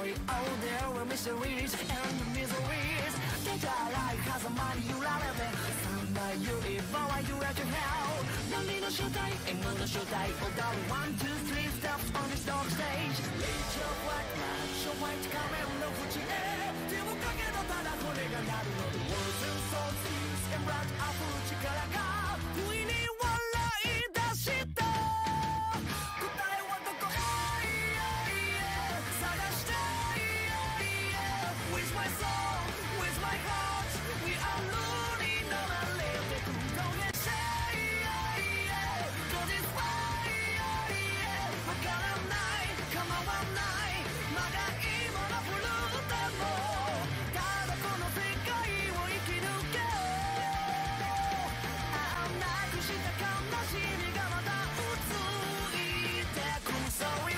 story. Oh, there were mysteries and miseries. Get your life has a money you love it. Someday you evolve, I do what you have. 何の正体 M の正体 Oh darling 1, 2, 3 steps on this dark stage. Reach your white man, show white 仮面の縁へ手をかけろただこれがなるの The words and souls, peace and right 溢る力が不意に笑い出した答えはどこへ探して With my soul, with my heart We are learning on a little Don't get shy Cause it's fine わからない構わないまだ今のフルでもただこの世界を生き抜けなくした悲しみがまだついてく Sorry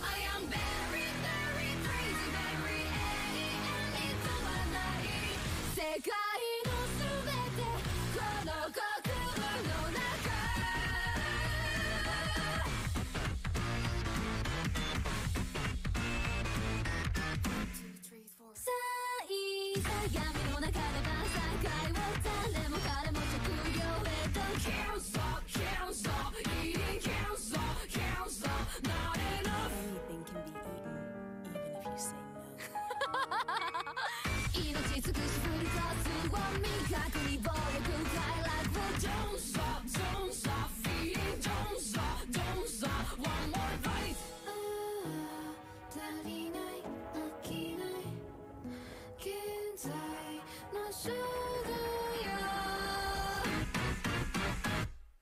I am very, very crazy, very alien に止まらない世界のすべてこの心の中さあいざ闇の中で晩餐会を誰も彼も着用へと Can't stop, can't stop, eating can't stop, can't stop, not enough Anything can be eaten, even if you say no. 命尽くし振りかつを磨くに暴力快楽を Don't stop, don't stop, feeding Don't stop, don't stop, one more bite 足りない飽きない現在の衝動よ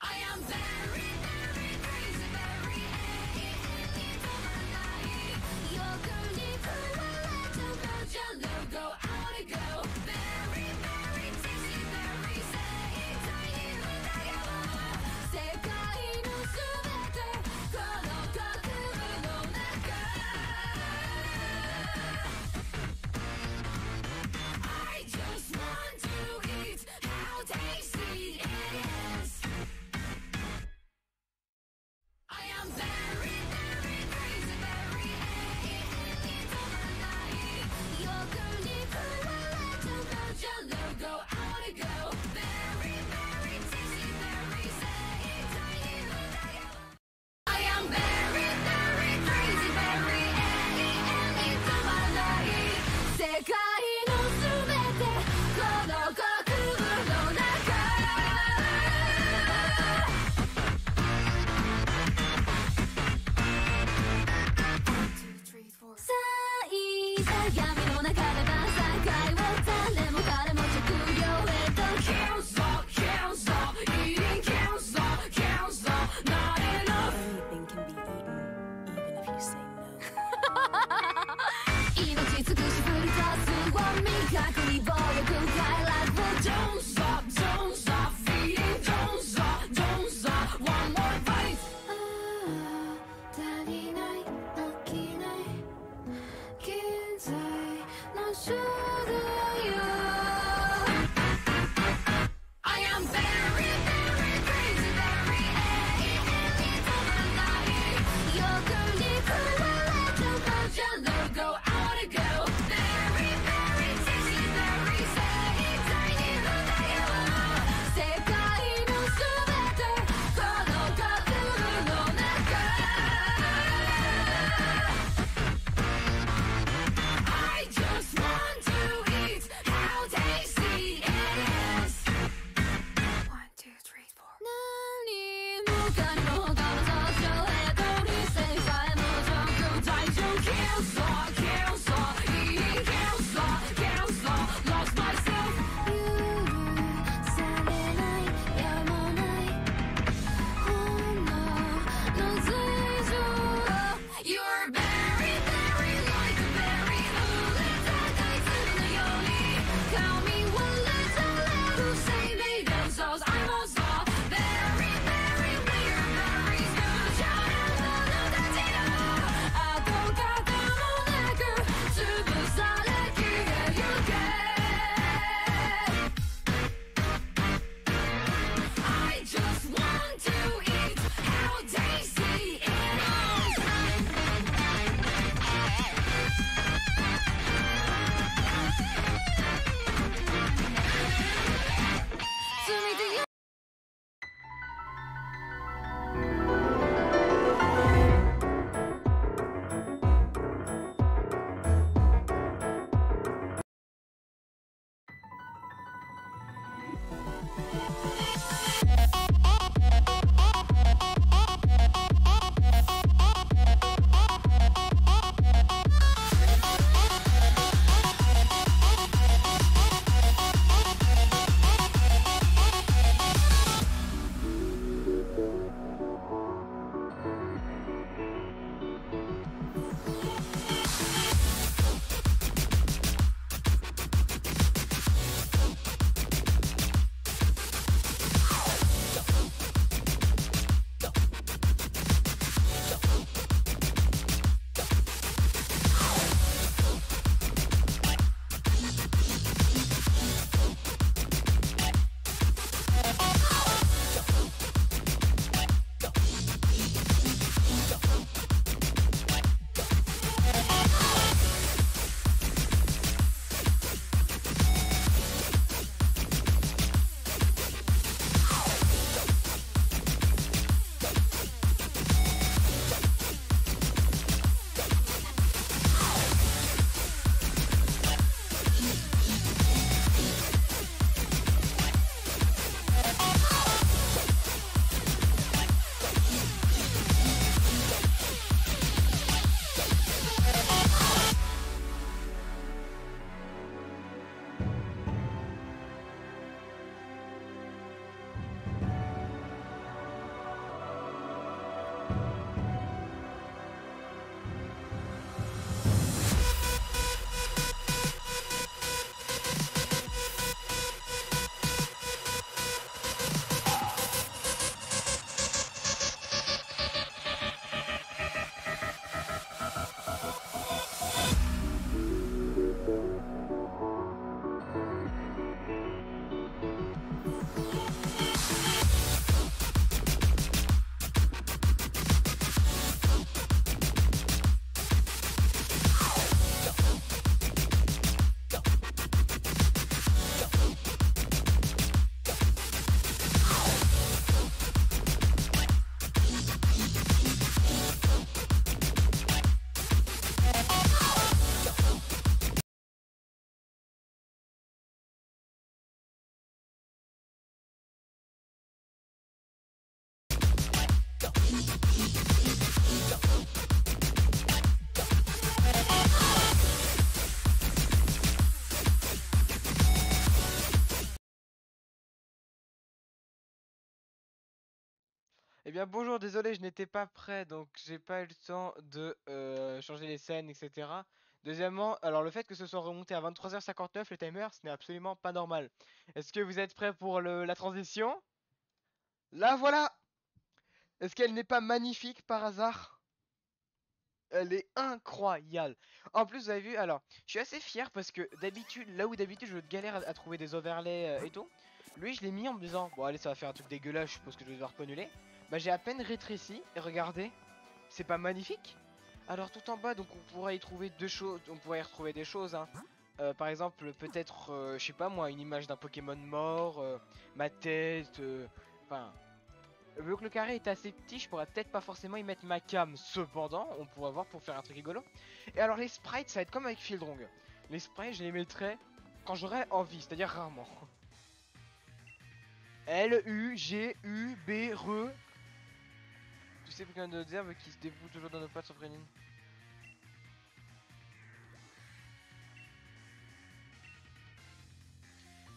I am very, very crazy, very alien に止まらない欲に食われちゃうじゃ No go out and go Very, very tasty, very 生体に歌よ世界のすべてこの心の中I just want to eat how tasty it Eh bien bonjour, désolé, je n'étais pas prêt, donc j'ai pas eu le temps de changer les scènes, etc. Deuxièmement, alors le fait que ce soit remonté à 23h59, le timer, ce n'est absolument pas normal. Est-ce que vous êtes prêts pour la transition? La voilà! Est-ce qu'elle n'est pas magnifique par hasard? Elle est incroyable. En plus, vous avez vu, alors, je suis assez fier parce que d'habitude, là où d'habitude je galère à trouver des overlays et tout, lui je l'ai mis en me disant, bon allez ça va faire un truc dégueulasse, je suppose que je vais devoir reponuler. Bah j'ai à peine rétréci, et regardez, c'est pas magnifique? Alors tout en bas, donc on pourrait y trouver deux choses, on pourrait y retrouver des choses, hein. Par exemple, peut-être, je sais pas moi, une image d'un Pokémon mort, ma tête, enfin... Vu que le carré est assez petit, je pourrais peut-être pas forcément y mettre ma cam. Cependant, on pourrait voir pour faire un truc rigolo. Et alors les sprites, ça va être comme avec Fieldrong. Les sprites, je les mettrai quand j'aurai envie, c'est-à-dire rarement. L, U, G, U, B, R. Tu sais plein de herbes qui se dévouent toujours dans nos pattes sauf Renin.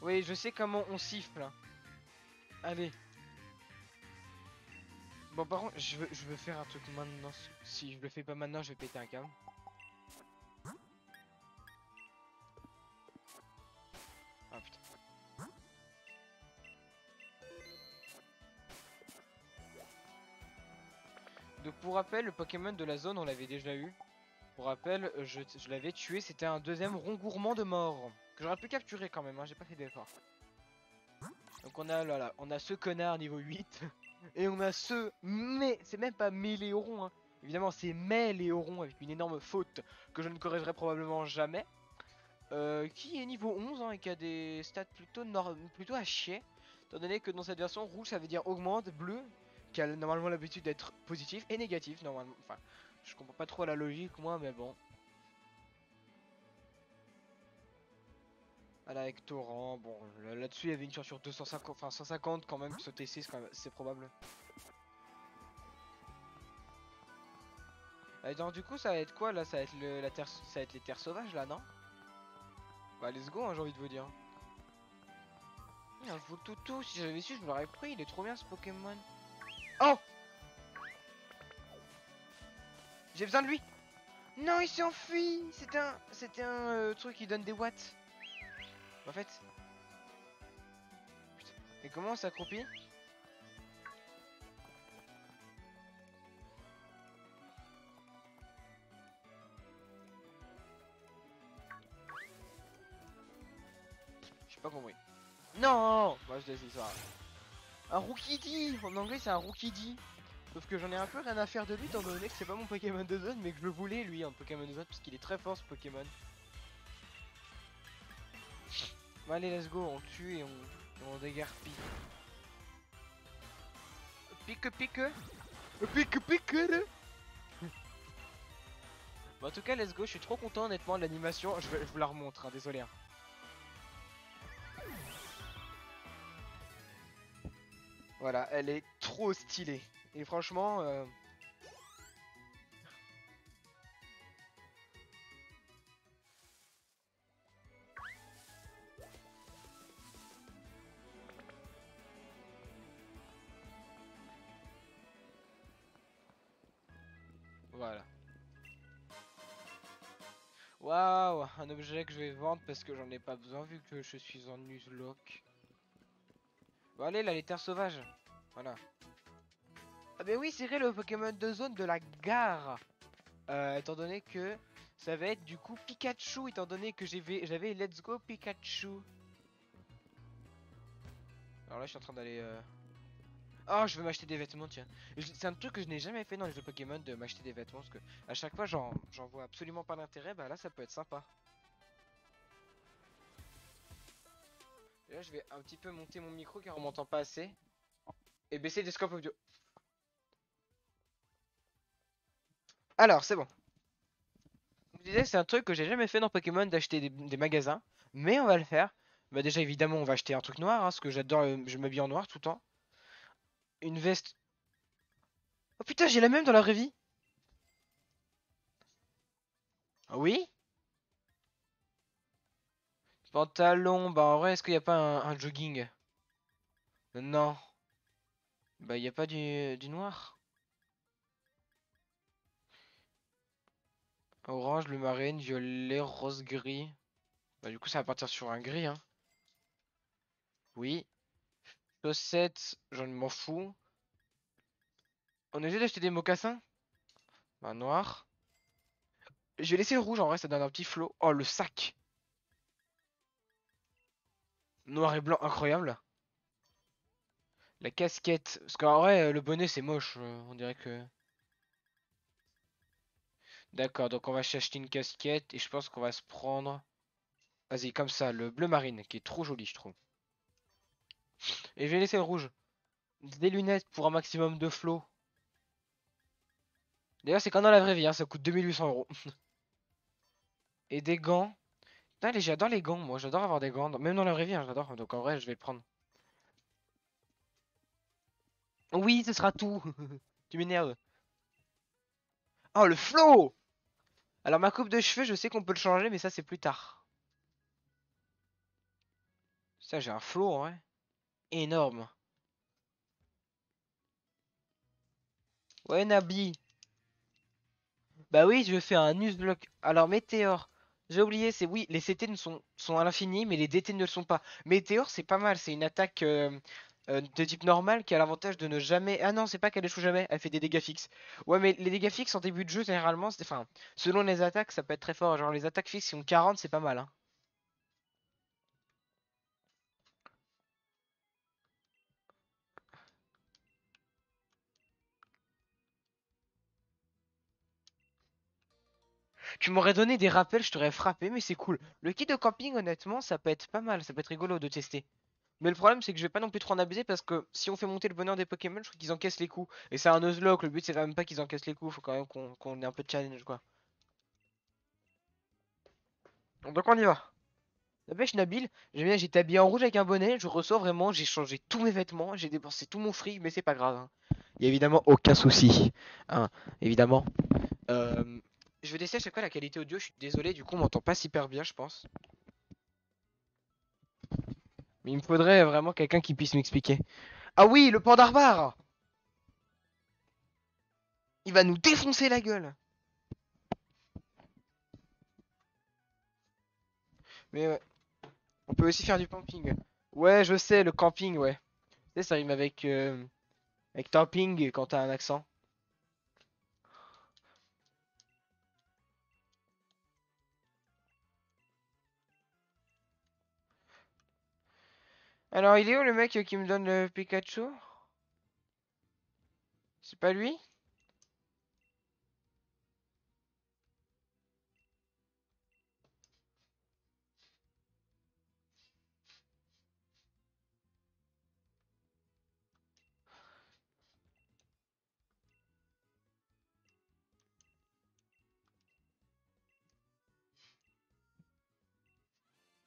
Oui, je sais comment on siffle. Allez. Bon, par contre, je veux faire un truc maintenant. Si je le fais pas maintenant, je vais péter un câble. Ah putain. Donc pour rappel, le Pokémon de la zone, on l'avait déjà eu. Pour rappel, je l'avais tué, c'était un deuxième rond gourmand de mort. Que j'aurais pu capturer quand même, hein, j'ai pas fait d'effort. Donc on a là, on a ce connard niveau 8. Et on a ce... Mais c'est même pas Méléoron, hein. Évidemment, c'est Méléoron avec une énorme faute que je ne corrigerai probablement jamais. Qui est niveau 11 hein, et qui a des stats plutôt à chier. Étant donné que dans cette version, rouge ça veut dire augmente, bleu, qui a normalement l'habitude d'être positif, et négatif normalement. Enfin, je comprends pas trop la logique moi, mais bon. Voilà, avec Torrent. Bon, là-dessus, il y avait une chance sur 250, enfin 150 quand même. Sauter 6, quand même, c'est probable. Donc, du coup, ça va être quoi là? Ça va être la terre, ça va être les terres sauvages là, non? Bah, let's go, hein, j'ai envie de vous dire. Il y a un Voultoutou, si j'avais su, je me l'aurais pris. Il est trop bien ce Pokémon. Oh! J'ai besoin de lui! Non, il s'est enfui! C'était un truc qui donne des watts. En fait. Putain. Et comment on s'accroupit? J'ai pas compris. Non! Moi je laisse ça. Un Rookidee! En anglais c'est un Rookidee. Sauf que j'en ai un peu rien à faire de lui étant donné que c'est pas mon Pokémon de zone mais que je le voulais lui en Pokémon de zone parce qu'il est très fort ce Pokémon. Bon allez let's go, on tue et on dégarpille. Pique pique! Pique pique! Bon, en tout cas let's go, je suis trop content honnêtement de l'animation, je vous la remontre, hein, désolé. Hein. Voilà, elle est trop stylée. Et franchement... Voilà. Waouh, un objet que je vais vendre parce que j'en ai pas besoin vu que je suis en Nuzlocke. Bon allez là, les terres sauvages. Voilà. Ah ben oui, c'est vrai le Pokémon de zone de la gare. Étant donné que ça va être du coup Pikachu, étant donné que j'avais Let's Go Pikachu. Alors là je suis en train d'aller... Oh, je veux m'acheter des vêtements, tiens. C'est un truc que je n'ai jamais fait dans les jeux Pokémon de m'acheter des vêtements parce que à chaque fois j'en vois absolument pas l'intérêt. Bah là ça peut être sympa. Et là je vais un petit peu monter mon micro car on m'entend pas assez. Et baisser des scopes audio. Alors c'est bon. Je vous disais c'est un truc que j'ai jamais fait dans Pokémon d'acheter des magasins. Mais on va le faire. Bah déjà évidemment on va acheter un truc noir. Hein, parce que j'adore, je m'habille en noir tout le temps. Une veste. Oh putain j'ai la même dans la vraie vie. Ah oui. Pantalon, bah en vrai est-ce qu'il n'y a pas un jogging? Non. Bah y a pas du noir. Orange, bleu marine, violet, rose, gris. Bah du coup ça va partir sur un gris hein. Oui. Chaussettes, j'en m'en fous. On est obligé d'acheter des mocassins? Bah noir. Je vais laisser le rouge en vrai ça donne un petit flow. Oh le sac. Noir et blanc incroyable. La casquette. Parce qu'en vrai le bonnet c'est moche. On dirait que... D'accord donc on va s'acheter une casquette. Et je pense qu'on va se prendre... Vas-y comme ça le bleu marine qui est trop joli je trouve. Et je vais laisser le rouge. Des lunettes pour un maximum de flow. D'ailleurs, c'est comme dans la vraie vie, hein, ça coûte 2800 €. Et des gants. Putain, j'adore les gants, moi, j'adore avoir des gants. Même dans la vraie vie, hein, j'adore. Donc en vrai, je vais le prendre. Oui, ce sera tout. Tu m'énerves. Oh, le flow! Alors, ma coupe de cheveux, je sais qu'on peut le changer, mais ça, c'est plus tard. Ça, j'ai un flow, en vrai. Énorme. Ouais, Nabi. Bah oui, je fais un Nuzlocke. Alors, Météor. J'ai oublié, c'est oui, les CT sont à l'infini, mais les DT ne le sont pas. Météor, c'est pas mal, c'est une attaque de type normal qui a l'avantage de ne jamais... Ah non, c'est pas qu'elle échoue jamais, elle fait des dégâts fixes. Ouais, mais les dégâts fixes en début de jeu, généralement, enfin, selon les attaques, ça peut être très fort. Genre, les attaques fixes qui ont 40, c'est pas mal, hein. Tu m'aurais donné des rappels, je t'aurais frappé, mais c'est cool. Le kit de camping, honnêtement, ça peut être pas mal, ça peut être rigolo de tester. Mais le problème, c'est que je vais pas non plus trop en abuser parce que si on fait monter le bonheur des Pokémon, je crois qu'ils encaissent les coups. Et c'est un Nuzlocke, le but c'est quand même pas qu'ils encaissent les coups, faut quand même qu'on ait un peu de challenge quoi. Donc on y va. La pêche Nabil, j'aime bien, j'étais habillé en rouge avec un bonnet, je ressors vraiment, j'ai changé tous mes vêtements, j'ai dépensé tout mon fric, mais c'est pas grave, hein. Il y a évidemment aucun souci. Hein, évidemment. Euh, je vais tester à chaque fois la qualité audio, je suis désolé, du coup on m'entend pas super bien, je pense. Mais il me faudrait vraiment quelqu'un qui puisse m'expliquer. Ah oui, le pandarbare! Il va nous défoncer la gueule! Mais ouais, on peut aussi faire du camping. Ouais, je sais, le camping, ouais. Tu sais, ça rime avec camping quand t'as un accent. Alors, il est où le mec qui me donne le Pikachu? C'est pas lui?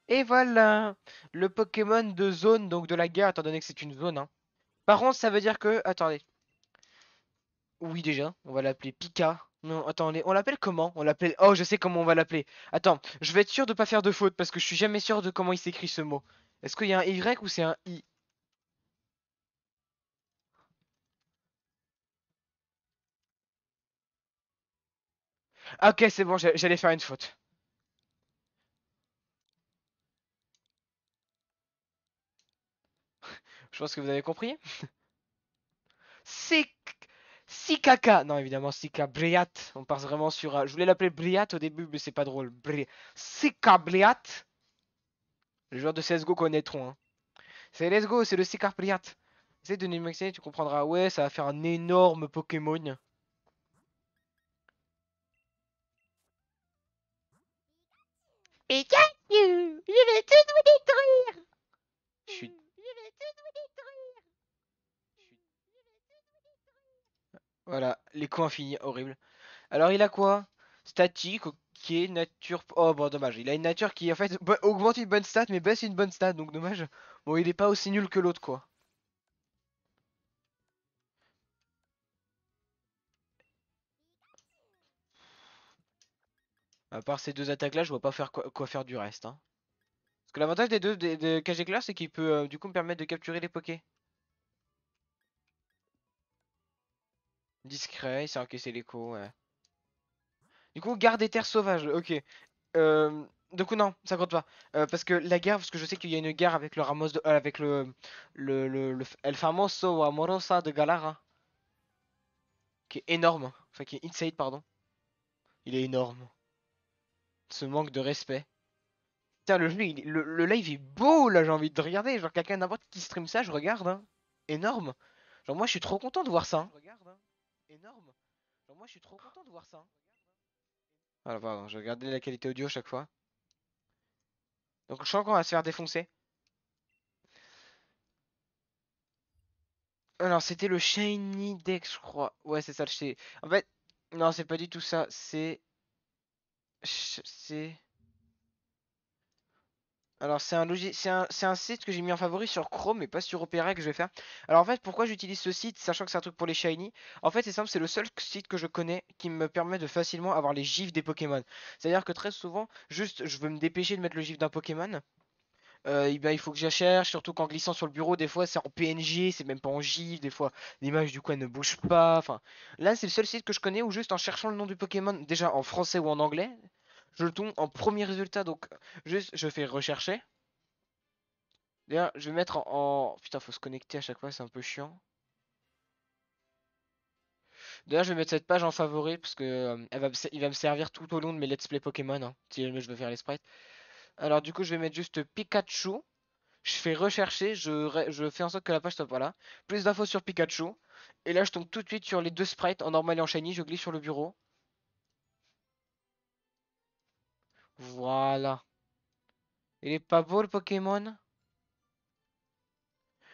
Et voilà! Le Pokémon de zone, donc de la guerre, étant donné que c'est une zone, hein. Par contre, ça veut dire que... Attendez. Oui, déjà, on va l'appeler Pika. Non, attendez, on l'appelle comment? On l'appelle... Oh, je sais comment on va l'appeler. Attends, je vais être sûr de pas faire de faute, parce que je suis jamais sûr de comment il s'écrit ce mot. Est-ce qu'il y a un Y ou c'est un I? Ah, ok, c'est bon, j'allais faire une faute. Je pense que vous avez compris. Sik... Sikaka. Non, évidemment, Sika Briat. On part vraiment sur... Je voulais l'appeler Briat au début, mais c'est pas drôle. Sika Briat. Les joueurs de CSGO connaîtront, hein. C'est Let's Go, c'est le Sika Briat. Essaye de m'expliquer, tu comprendras. Ouais, ça va faire un énorme Pokémon. Pikachu! Je vais tout vous détruire! Je suis... Voilà, l'écho infini, horrible. Alors il a quoi? Statique, ok, nature... Oh bon, dommage. Il a une nature qui en fait augmente une bonne stat, mais baisse une bonne stat, donc dommage. Bon, il est pas aussi nul que l'autre, quoi. À part ces deux attaques-là, je vois pas faire quoi faire du reste, hein. Parce que l'avantage des deux des cage éclair, c'est qu'il peut du coup me permettre de capturer les pokés. Discret, il sait encaisser l'écho, ouais. Du coup, garde des terres sauvages, ok. Du coup, non, ça compte pas. Parce que la guerre, parce que je sais qu'il y a une guerre avec le Ramos avec le El Famoso Amorosa de Galara, qui est énorme. Enfin, qui est insane, pardon. Il est énorme. Ce manque de respect. Putain, le jeu, le live est beau, là, j'ai envie de regarder. Genre, quelqu'un n'importe qui stream ça, je regarde, hein. Énorme. Genre, moi, je suis trop content de voir ça, hein. Énorme. Genre, moi, je suis trop content de voir ça, hein. Voilà, pardon, je regardais la qualité audio à chaque fois. Donc, je sens qu'on va se faire défoncer. Alors, c'était le Shiny Dex, je crois. Ouais, c'est ça, le Shiny. En fait, non, c'est pas du tout ça. C'est... Alors, c'est un site que j'ai mis en favori sur Chrome, mais pas sur Opera que je vais faire. Alors, en fait, pourquoi j'utilise ce site, sachant que c'est un truc pour les Shiny? En fait, c'est simple, c'est le seul site que je connais qui me permet de facilement avoir les gifs des Pokémon. C'est-à-dire que très souvent, juste, je veux me dépêcher de mettre le gif d'un Pokémon. Eh ben, il faut que je cherche, surtout qu'en glissant sur le bureau, des fois c'est en PNG, c'est même pas en GIF, des fois l'image du coup elle ne bouge pas. Enfin, là c'est le seul site que je connais où juste en cherchant le nom du Pokémon, déjà en français ou en anglais, je le tombe en premier résultat. Donc juste je fais rechercher. D'ailleurs, je vais mettre Putain, faut se connecter à chaque fois, c'est un peu chiant. D'ailleurs, je vais mettre cette page en favori parce que il va me servir tout au long de mes let's play Pokémon, hein, si jamais je veux faire les sprites. Alors du coup, je vais mettre juste Pikachu. Je fais rechercher, je fais en sorte que la page soit voilà. Plus d'infos sur Pikachu. Et là, je tombe tout de suite sur les deux sprites en normal et en shiny. Je glisse sur le bureau. Voilà. Il est pas beau le Pokémon?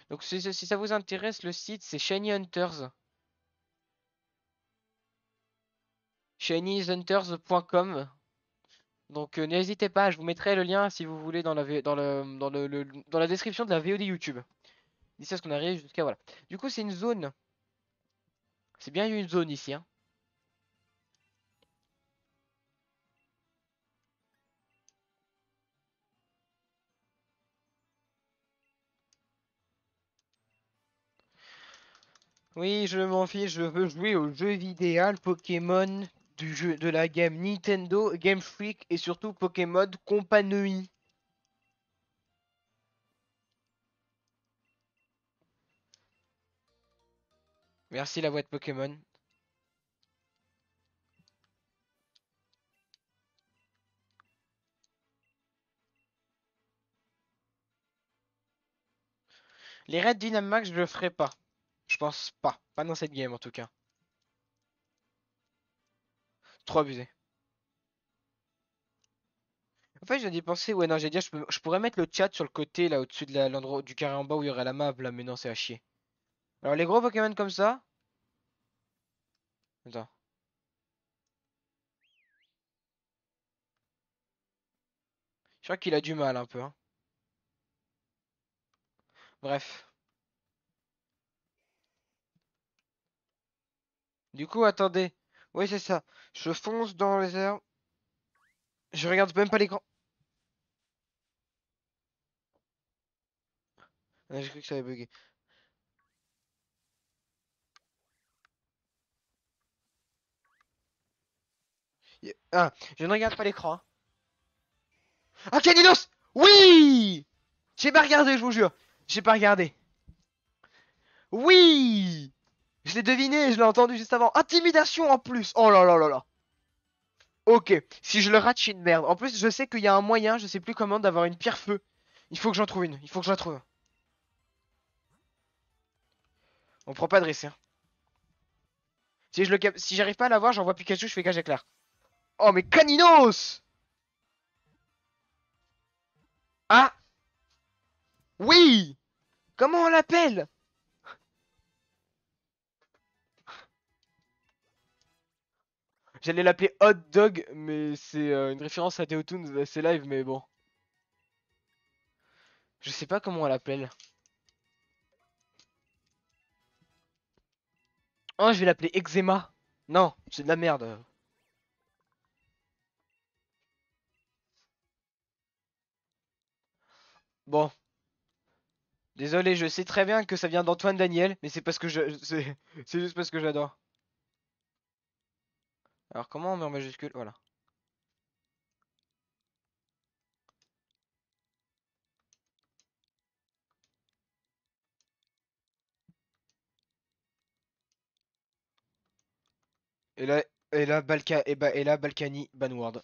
Donc si ça vous intéresse, le site c'est Shiny Hunters. ShinyHunters.com. Donc n'hésitez pas, je vous mettrai le lien si vous voulez dans la, dans la description de la VOD YouTube. D'ici à ce qu'on arrive jusqu'à voilà. Du coup, c'est une zone. C'est bien une zone ici, hein. Oui, je m'en fiche, je veux jouer au jeu vidéo Pokémon du jeu de la game Nintendo, Game Freak et surtout Pokémon Compagnie. Merci la boîte Pokémon. Les raids Dynamax, je le ferai pas. Je pense pas. Pas dans cette game en tout cas. Trop abusé. En fait, j'ai dit penser, ouais, non, j'ai dit, je pourrais mettre le chat sur le côté, là, au-dessus de l'endroit du carré en bas où il y aurait la map, là, mais non, c'est à chier. Alors, les gros Pokémon comme ça. Attends. Je crois qu'il a du mal un peu, hein. Bref. Du coup, attendez. Oui, c'est ça. Je fonce dans les airs. Je regarde même pas l'écran. Ah, j'ai cru que ça avait bugué. Ah, je ne regarde pas l'écran, hein. Ah, Caninos! Oui! J'ai pas regardé, je vous jure. J'ai pas regardé. Oui! Je l'ai deviné, je l'ai entendu juste avant. Intimidation en plus. Oh là là là là. Ok, si je le rate, je suis une merde. En plus, je sais qu'il y a un moyen, je sais plus comment, d'avoir une pierre feu. Il faut que j'en trouve une. Il faut que je la trouve. On prend pas de risque, hein. Si j'arrive pas à l'avoir, j'envoie Pikachu, je fais cage éclair. Oh, mais Caninos! Ah! Oui! Comment on l'appelle? J'allais l'appeler Hot Dog, mais c'est une référence à Deotoon, c'est live, mais bon. Je sais pas comment on l'appelle. Oh, je vais l'appeler Eczéma. Non, c'est de la merde. Bon, désolé, je sais très bien que ça vient d'Antoine Daniel, mais c'est parce que c'est juste parce que j'adore. Alors comment on met en majuscule? Voilà. Et là, Balkany Banward.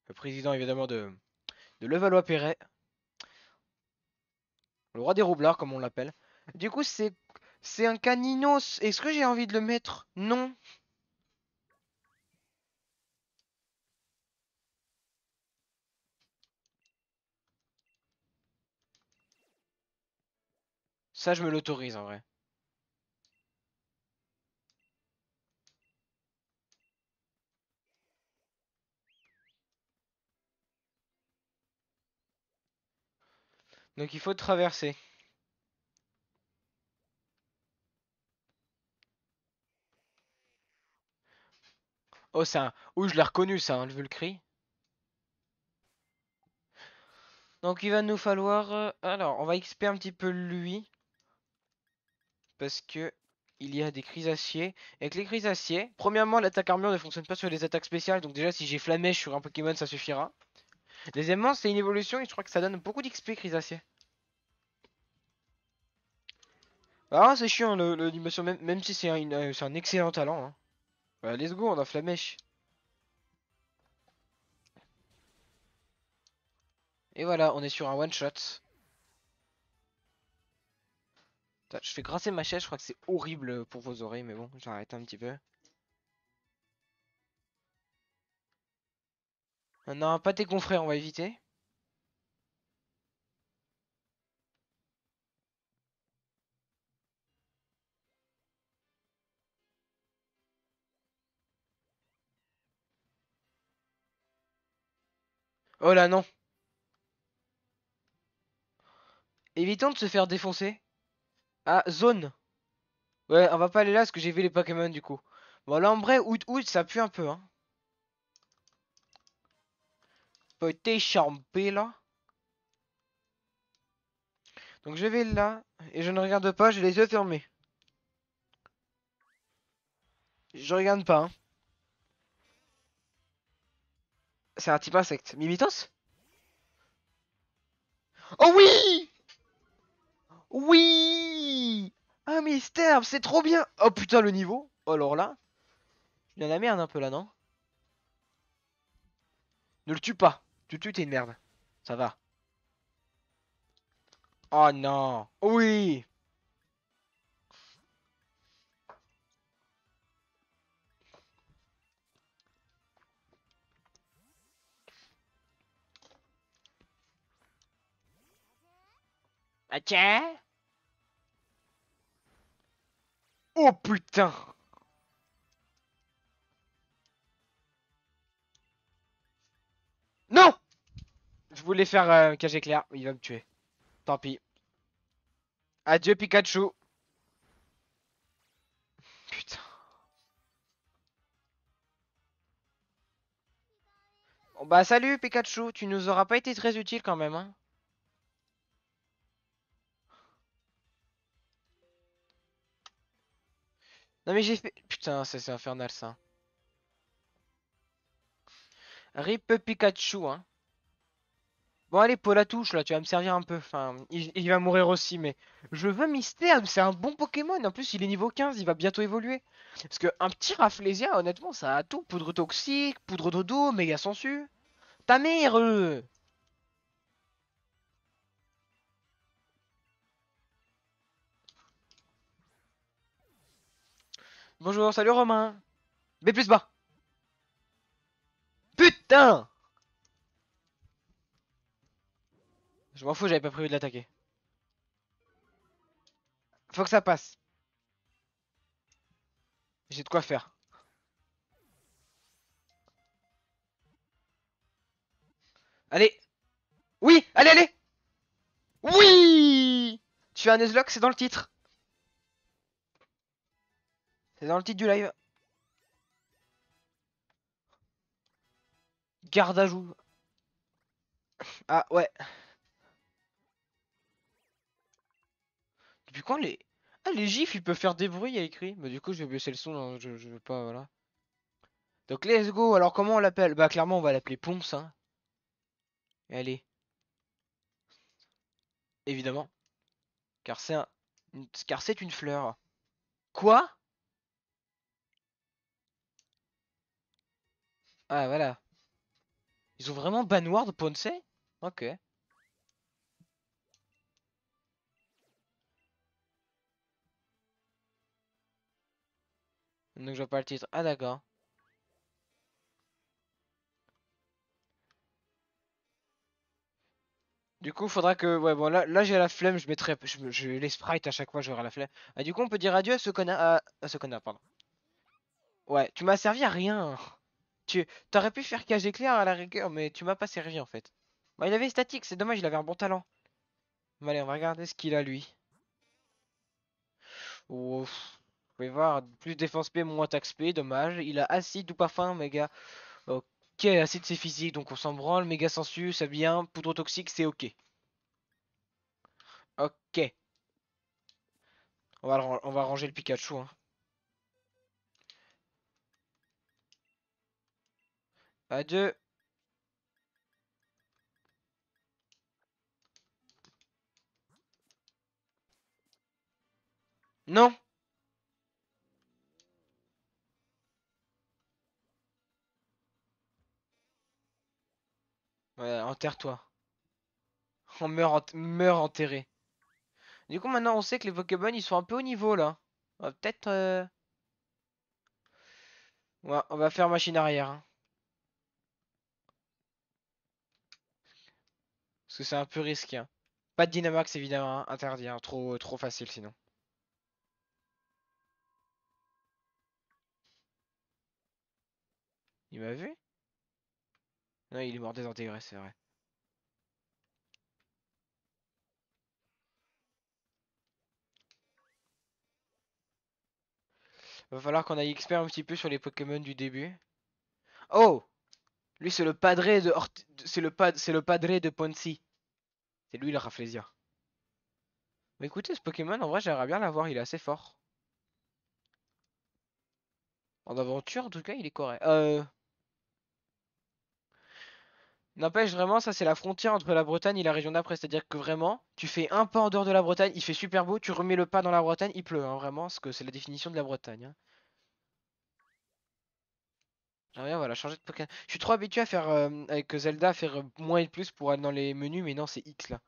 Le président évidemment de Levallois-Perret. Le roi des roublards, comme on l'appelle. Du coup, c'est un caninos. Est-ce que j'ai envie de le mettre? Non. Ça, je me l'autorise en vrai. Donc il faut traverser. Oh, c'est un... Ouh, je l'ai reconnu, ça, hein, le cri. Donc il va nous falloir... Alors, on va XP un petit peu lui. Parce que il y a des crisaciers. Avec les crisaciers, premièrement, l'attaque armure ne fonctionne pas sur les attaques spéciales. Donc déjà, si j'ai flamèche sur un Pokémon, ça suffira. Deuxièmement, c'est une évolution et je crois que ça donne beaucoup d'XP crisacier. Ah, c'est chiant l'animation, même si c'est un excellent talent, hein. Bah, let's go, on a flamèche. Et voilà, on est sur un one shot. Je fais grincer ma chaise, je crois que c'est horrible pour vos oreilles, mais bon, j'arrête un petit peu. Non, pas tes confrères, on va éviter. Oh là non. Évitons de se faire défoncer. Ah, zone. Ouais, on va pas aller là parce que j'ai vu les Pokémon du coup. Bon là en vrai, août, ça pue un peu hein. Faut être charmé là. Donc je vais là et je ne regarde pas, j'ai les yeux fermés. Je regarde pas hein. C'est un type insecte. Mimitos? Oh oui! Oui! Un mystère, c'est trop bien! Oh putain le niveau! Oh alors là, il y en a merde un peu là, non? Ne le tue pas. Tu tues, t'es une merde. Ça va. Oh non. Oui. Ah tiens. Oh putain. Non. Je voulais faire cage éclair. Il va me tuer. Tant pis. Adieu Pikachu. Putain. Bon, bah salut Pikachu. Tu nous auras pas été très utile quand même, hein. Non mais j'ai fait... Putain, c'est infernal ça. RIP Pikachu, hein. Bon allez, Paul la touche là, tu vas me servir un peu. Enfin, il va mourir aussi, mais je veux Mystère, c'est un bon Pokémon. En plus, il est niveau 15, il va bientôt évoluer. Parce que un petit Rafflesia, honnêtement, ça a tout. Poudre toxique, poudre dodo, méga sensu. Ta mère Bonjour, salut Romain. B plus bas. Putain. Je m'en fous, j'avais pas prévu de l'attaquer. Faut que ça passe. J'ai de quoi faire. Allez. Oui, allez, allez. Oui. Tu fais un Nuzlocke, c'est dans le titre. C'est dans le titre du live. Garde à joue. Ah ouais. Depuis quand les... Ah, les gifs, ils peuvent faire des bruits, il y a écrit. Mais du coup, je vais baisser le son, hein, je veux pas, voilà. Donc, let's go. Alors, comment on l'appelle? Bah, clairement, on va l'appeler Ponce, hein. Allez, évidemment. Car c'est un... Car c'est une fleur. Quoi? Ah, voilà. Ils ont vraiment Banward Ponce? Ok. Donc, je vois pas le titre. Ah, d'accord. Du coup, faudra que... Ouais, bon, là j'ai la flemme, je mettrai... les sprites à chaque fois, j'aurai la flemme. Ah, du coup, on peut dire adieu à ce connard... à ce connard, pardon. Ouais, tu m'as servi à rien. T'aurais pu faire cage éclair à la rigueur, mais tu m'as pas servi en fait. Bah, il avait statique, c'est dommage, il avait un bon talent. Bon, allez, on va regarder ce qu'il a lui. Ouf. Vous pouvez voir, plus défense P, moins taxe P, dommage. Il a acide ou parfum, méga. Ok, acide c'est physique, donc on s'en branle. Méga sensu, ça vient. Poudre toxique, c'est ok. Ok. On va ranger le Pikachu, hein. Adieu. Non. Ouais, enterre-toi. On meurt enterré. Du coup, maintenant, on sait que les Pokémon, ils sont un peu au niveau, là. On va peut-être... Ouais, on va faire machine arrière, hein. Parce que c'est un peu risqué, hein. Pas de Dynamax évidemment, hein, interdit, hein, trop facile sinon. Il m'a vu? Non, il est mort désintégré, c'est vrai. Va falloir qu'on aille XP un petit peu sur les Pokémon du début. Oh! Lui, c'est le padré de c'est le padré de Ponzi. C'est lui le Rafflesia. Mais écoutez, ce Pokémon, en vrai, j'aimerais bien l'avoir, il est assez fort. En aventure, en tout cas, il est correct. N'empêche, vraiment, ça, c'est la frontière entre la Bretagne et la région d'après. C'est-à-dire que vraiment, tu fais un pas en dehors de la Bretagne, il fait super beau, tu remets le pas dans la Bretagne, il pleut, hein, vraiment, parce que c'est la définition de la Bretagne. Hein. J'aimerais bien, voilà, changer de Pokémon. Je suis trop habitué à faire, avec Zelda, à faire moins et plus pour aller dans les menus, mais non, c'est X, là.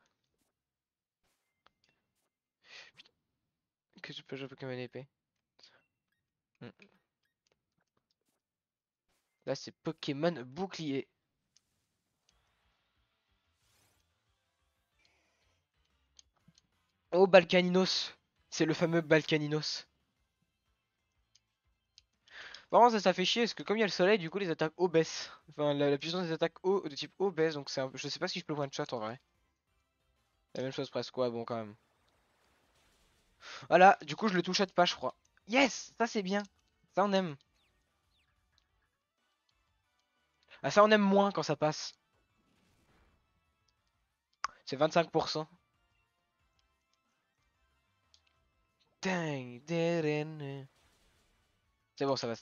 Que je peux jouer Pokémon épée. Hmm. Là, c'est Pokémon bouclier. Oh, Balkaninos. C'est le fameux Balkaninos. Par contre, ça fait chier parce que comme il y a le soleil, du coup, les attaques eau baissent. Enfin, la puissance des attaques eau de type eau baisse, donc je sais pas si je peux one shot en vrai. La même chose presque, ouais, bon, quand même. Voilà, du coup, je le touche pas, je crois. Yes! Ça, c'est bien. Ça, on aime. Ah, ça, on aime moins quand ça passe. C'est 25%. Dang, c'est bon, ça va.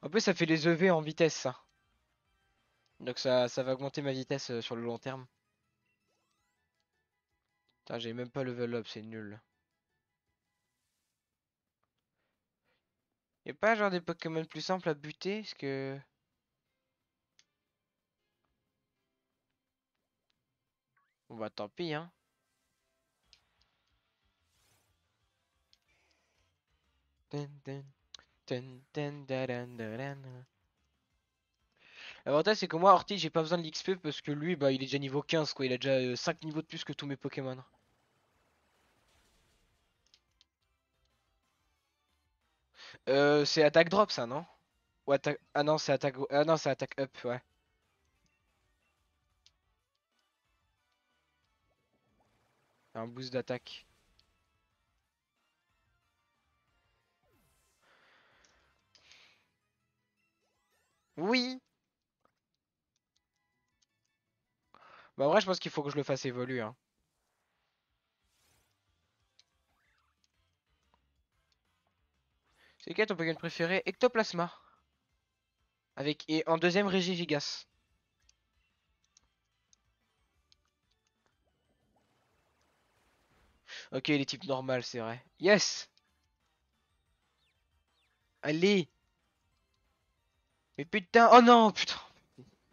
En plus, ça fait des EV en vitesse, ça. Donc, ça va augmenter ma vitesse sur le long terme. Putain, j'ai même pas level up, c'est nul. Y'a pas genre des Pokémon plus simples à buter? Parce que. Bon, bah, tant pis, hein. Dun, dun, dun, dun, dadan, dadan. L'avantage c'est que moi Ortiz j'ai pas besoin de l'XP parce que lui bah il est déjà niveau 15 quoi, il a déjà 5 niveaux de plus que tous mes Pokémon. C'est attaque drop ça non? Ou attaque... Ah non c'est attaque... Ah non c'est attaque up ouais. Un boost d'attaque. Oui. Bah en vrai je pense qu'il faut que je le fasse évoluer hein. C'est quel ton Pokémon préféré? Ectoplasma. Avec... Et en deuxième Régigigas. Ok il est type normal c'est vrai. Yes. Allez. Mais putain. Oh non putain.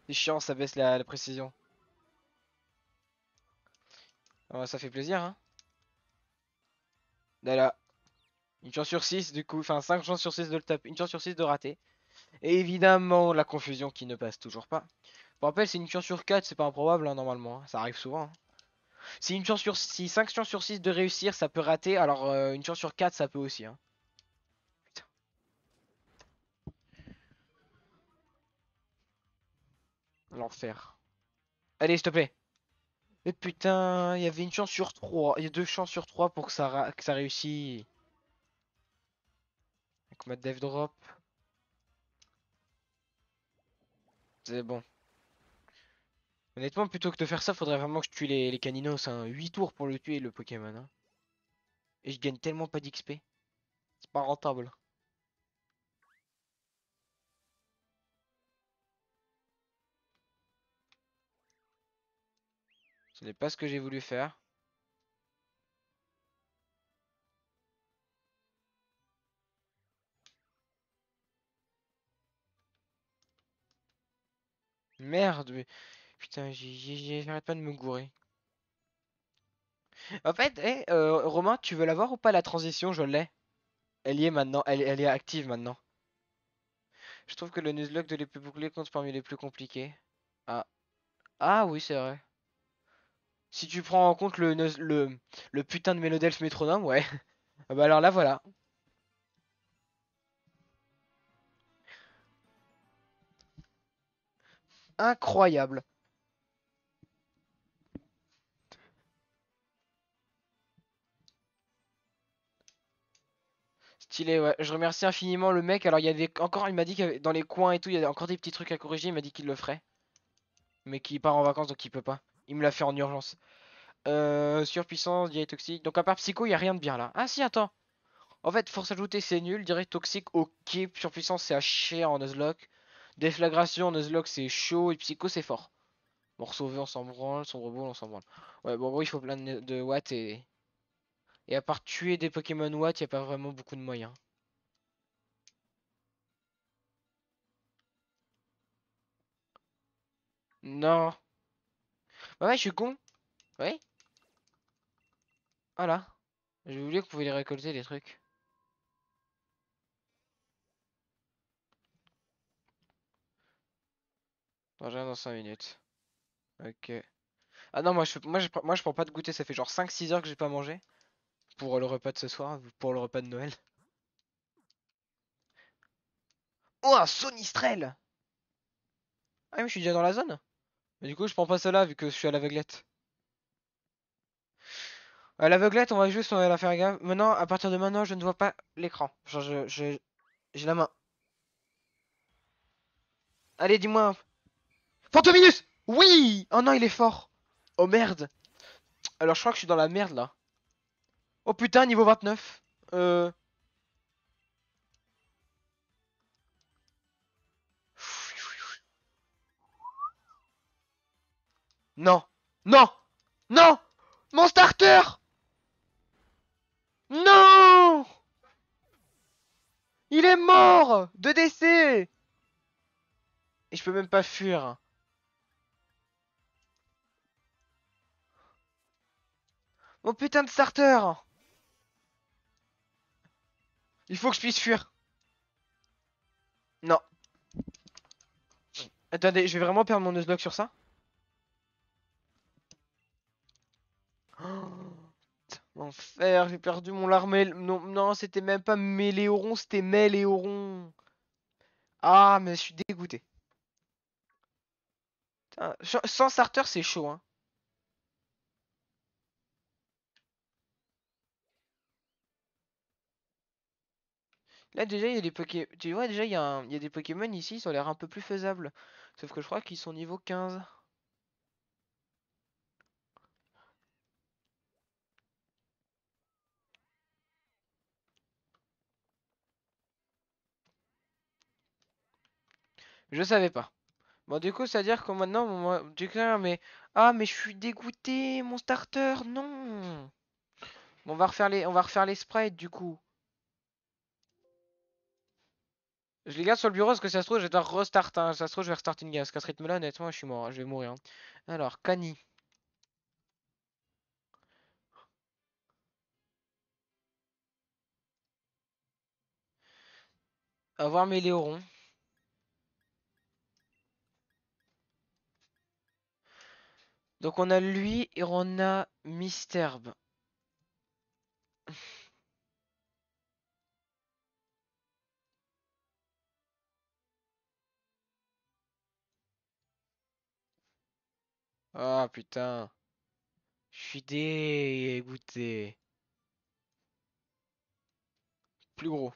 C'est chiant ça baisse la précision. Ah, bah, ça fait plaisir hein. Là. Une chance sur 6 du coup, enfin 5 chances sur 6 de le taper, une chance sur 6 de rater. Et évidemment la confusion qui ne passe toujours pas. Pour rappel, c'est une chance sur 4, c'est pas improbable hein, normalement, hein. Ça arrive souvent. Hein. Si 5 chances sur 6 de réussir, ça peut rater, alors une chance sur 4 ça peut aussi. Hein. Putain, l'enfer. Allez, s'il te plaît. Mais putain, il y avait une chance sur 3, il y a 2 chances sur 3 pour que ça réussisse. Avec ma dev drop, c'est bon. Honnêtement, plutôt que de faire ça, faudrait vraiment que je tue les caninos. Hein. 8 tours pour le tuer, le Pokémon. Hein. Et je gagne tellement pas d'XP. C'est pas rentable. Ce n'est pas ce que j'ai voulu faire. Merde, mais... Putain, j'arrête pas de me gourer. En fait, Romain, tu veux l'avoir ou pas la transition? Je l'ai. Elle y est maintenant, elle est active maintenant. Je trouve que le nuzlocke de l'épée bouclée compte parmi les plus compliqués. Ah. Ah oui, c'est vrai. Si tu prends en compte le putain de Mélodelph métronome, ouais. Ah bah alors là, voilà. incroyable. Stylé, ouais. Je remercie infiniment le mec. Alors, il y avait encore, il m'a dit que dans les coins et tout, il y a encore des petits trucs à corriger. Il m'a dit qu'il le ferait. Mais qu'il part en vacances, donc il peut pas. Il me l'a fait en urgence. Surpuissance, diarrhée toxique. Donc, à part psycho, il y a rien de bien là. Ah, si, attends. En fait, force ajoutée, c'est nul. Diarrhée toxique, ok. Surpuissance, c'est à chier en Nuzlocke. Déflagration en Nuzlocke, c'est chaud. Et psycho, c'est fort. Bon, sauver, on s'en branle. Sombre boule, on s'en branle. Ouais, bon, il faut plein de watts et. Et à part tuer des Pokémon watts, il n'y a pas vraiment beaucoup de moyens. Non. Bah ouais, je suis con. Ouais. Voilà. J'ai oublié que vous pouvez les récolter, les trucs. Bon, je reviens dans 5 minutes. Ok. Ah non, moi je prends pas de goûter, ça fait genre 5-6 heures que j'ai pas mangé. Pour le repas de ce soir, pour le repas de Noël. Oh, un Sonistrel! Ah mais je suis déjà dans la zone. Mais du coup, je prends pas cela vu que je suis à l'aveuglette. À l'aveuglette, on va juste on va la faire gaffe. Maintenant, à partir de maintenant, je ne vois pas l'écran. Genre, j'ai la main. Allez, dis-moi. Fantominus! Oui! Oh non, il est fort. Oh merde. Alors, je crois que je suis dans la merde là. Oh putain, niveau 29. Euh... Non. Non. Non. Mon starter! Non! Il est mort! 2 décès! Et je peux même pas fuir. Mon putain de starter! Il faut que je puisse fuir. Non. Attendez, je vais vraiment perdre mon Nuzlocke sur ça? Oh, l'enfer, j'ai perdu mon larmel. Non, non, c'était même pas Méléoron, c'était Méléoron. Ah, mais je suis dégoûté. Putain, sans starter, c'est chaud, hein. Là, déjà, il y a des Pokémon. Tu vois, déjà, il y a des Pokémon ici, ça a l'air un peu plus faisable. Sauf que je crois qu'ils sont niveau 15. Je savais pas. Bon, du coup, ça veut dire que maintenant, du coup, mais. Ah, mais je suis dégoûté, mon starter, non! Bon, on va refaire les sprites, du coup. Je les garde sur le bureau parce que ça se trouve, je vais devoir restart, hein. Ça se trouve, je vais restarter une game. Parce qu'à ce rythme-là, honnêtement, je suis mort, hein. Je vais mourir, hein. Alors, Cani. Avoir mes Léorons. Donc, on a lui et on a Misterb. Ah, putain. Je suis dégoûté. Plus gros.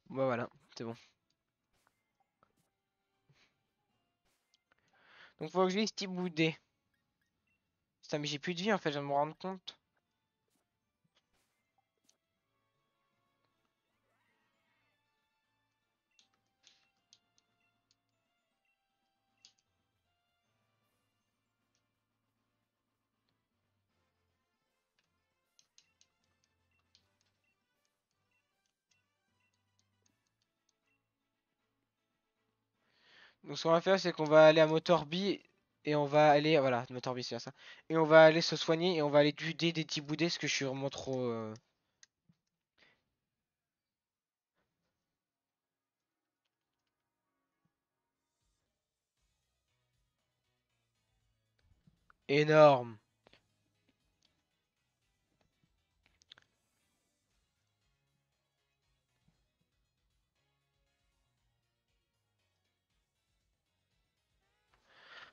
Bah voilà, c'est bon. Donc, faut que je lise Tiboudé. Putain, mais j'ai plus de vie en fait, je viens de me rendre compte. Donc, ce qu'on va faire, c'est qu'on va aller à Motorby. Et on va aller. Voilà, Motorby, c'est ça. Et on va aller se soigner et on va aller duder des Tiboudés parce que je suis vraiment trop. Énorme.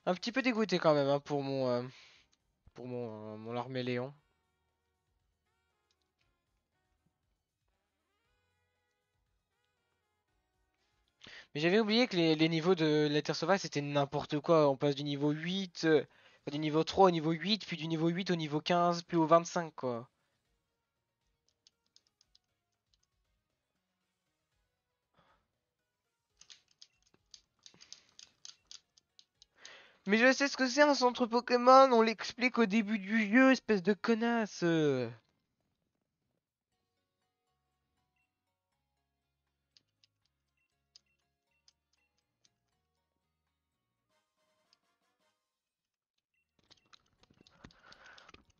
Un petit peu dégoûté quand même hein, pour mon Larméléon. Mais j'avais oublié que les niveaux de la Terre sauvage c'était n'importe quoi. On passe du niveau 8, du niveau 3 au niveau 8, puis du niveau 8 au niveau 15, puis au 25 quoi. Mais je sais ce que c'est un centre Pokémon, on l'explique au début du jeu, espèce de connasse.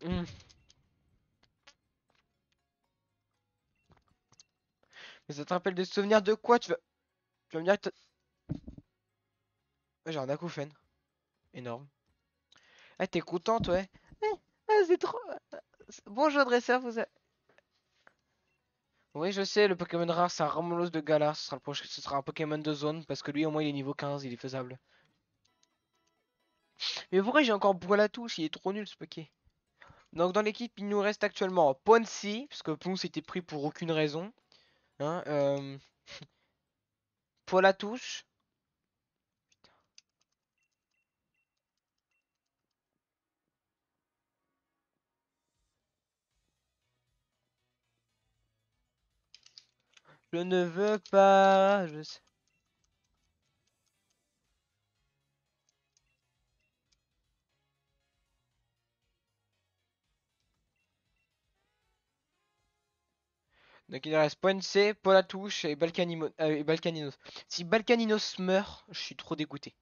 Hmm. Mais ça te rappelle des souvenirs de quoi? Tu vas me dire que j'ai un acouphène. Énorme. Ah, t'es contente, ouais? Ah, c'est trop. Bonjour, dresseur, Oui, je sais, le Pokémon rare, c'est un Ramollos de Galar. Ce sera un Pokémon de zone, parce que lui, au moins, il est niveau 15, il est faisable. Mais pourquoi j'ai encore Touche? Il est trop nul, ce Poké. Donc, dans l'équipe, il nous reste actuellement Poncy, parce que Ponce était pris pour aucune raison. Hein, Touche. Je ne veux pas. Je sais. Donc il reste Ponce, Touche et et Balcaninos. Si Balcaninos meurt, je suis trop dégoûté.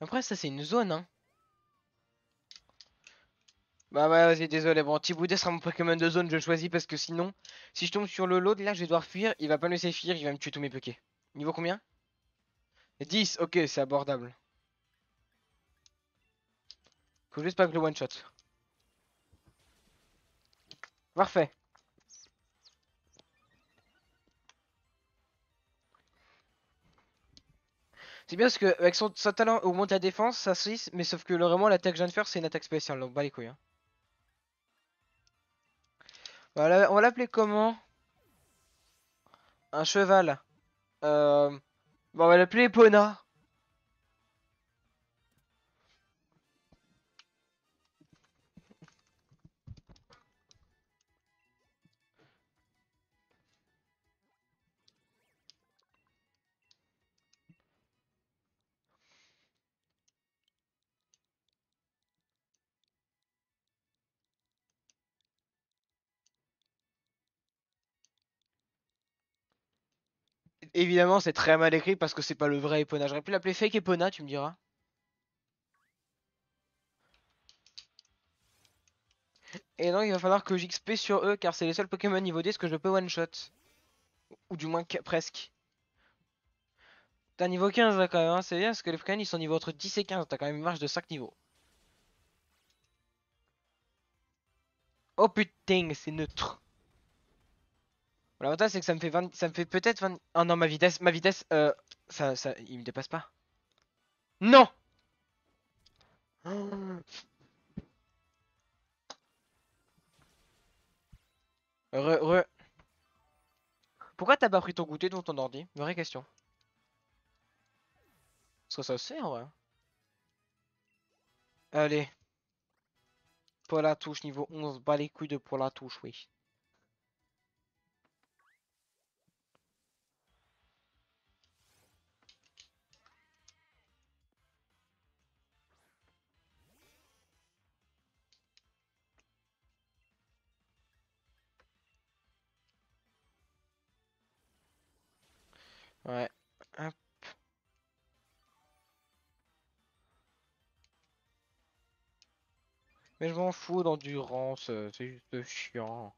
Après ça c'est une zone hein. Bah ouais vas-y désolé bon Tiboudet sera mon Pokémon de zone je le choisis parce que sinon si je tombe sur le lot là je vais devoir fuir il va pas me laisser fuir il va me tuer tous mes Pokés. Niveau combien? 10 ok c'est abordable. Faut juste pas que le one shot. Parfait. C'est bien parce que avec son talent augmente la défense ça 6 mais sauf que vraiment l'attaque que je viens de faire c'est une attaque spéciale donc bah les couilles hein. Voilà, on va l'appeler comment? Un cheval. Bon, on va l'appeler Epona. Évidemment, c'est très mal écrit parce que c'est pas le vrai Epona. J'aurais pu l'appeler Fake Epona, tu me diras. Et donc, il va falloir que j'XP sur eux car c'est les seuls Pokémon niveau 10 que je peux one-shot. Ou du moins presque. T'as niveau 15 là quand même, hein. C'est bien parce que les Pokémon ils sont niveau entre 10 et 15. T'as quand même une marge de 5 niveaux. Oh putain, c'est neutre. Bon, l'avantage c'est que ça me fait 20, ça me fait peut-être 20. Oh non, il me dépasse pas. Non! Re. Pourquoi t'as pas pris ton goûter devant ton ordi? Vraie question. Parce que ça se fait en vrai. Allez, pour la touche niveau 11, bas les couilles de pour la touche, oui. Ouais. Hop. Mais je m'en fous d'endurance, c'est juste chiant.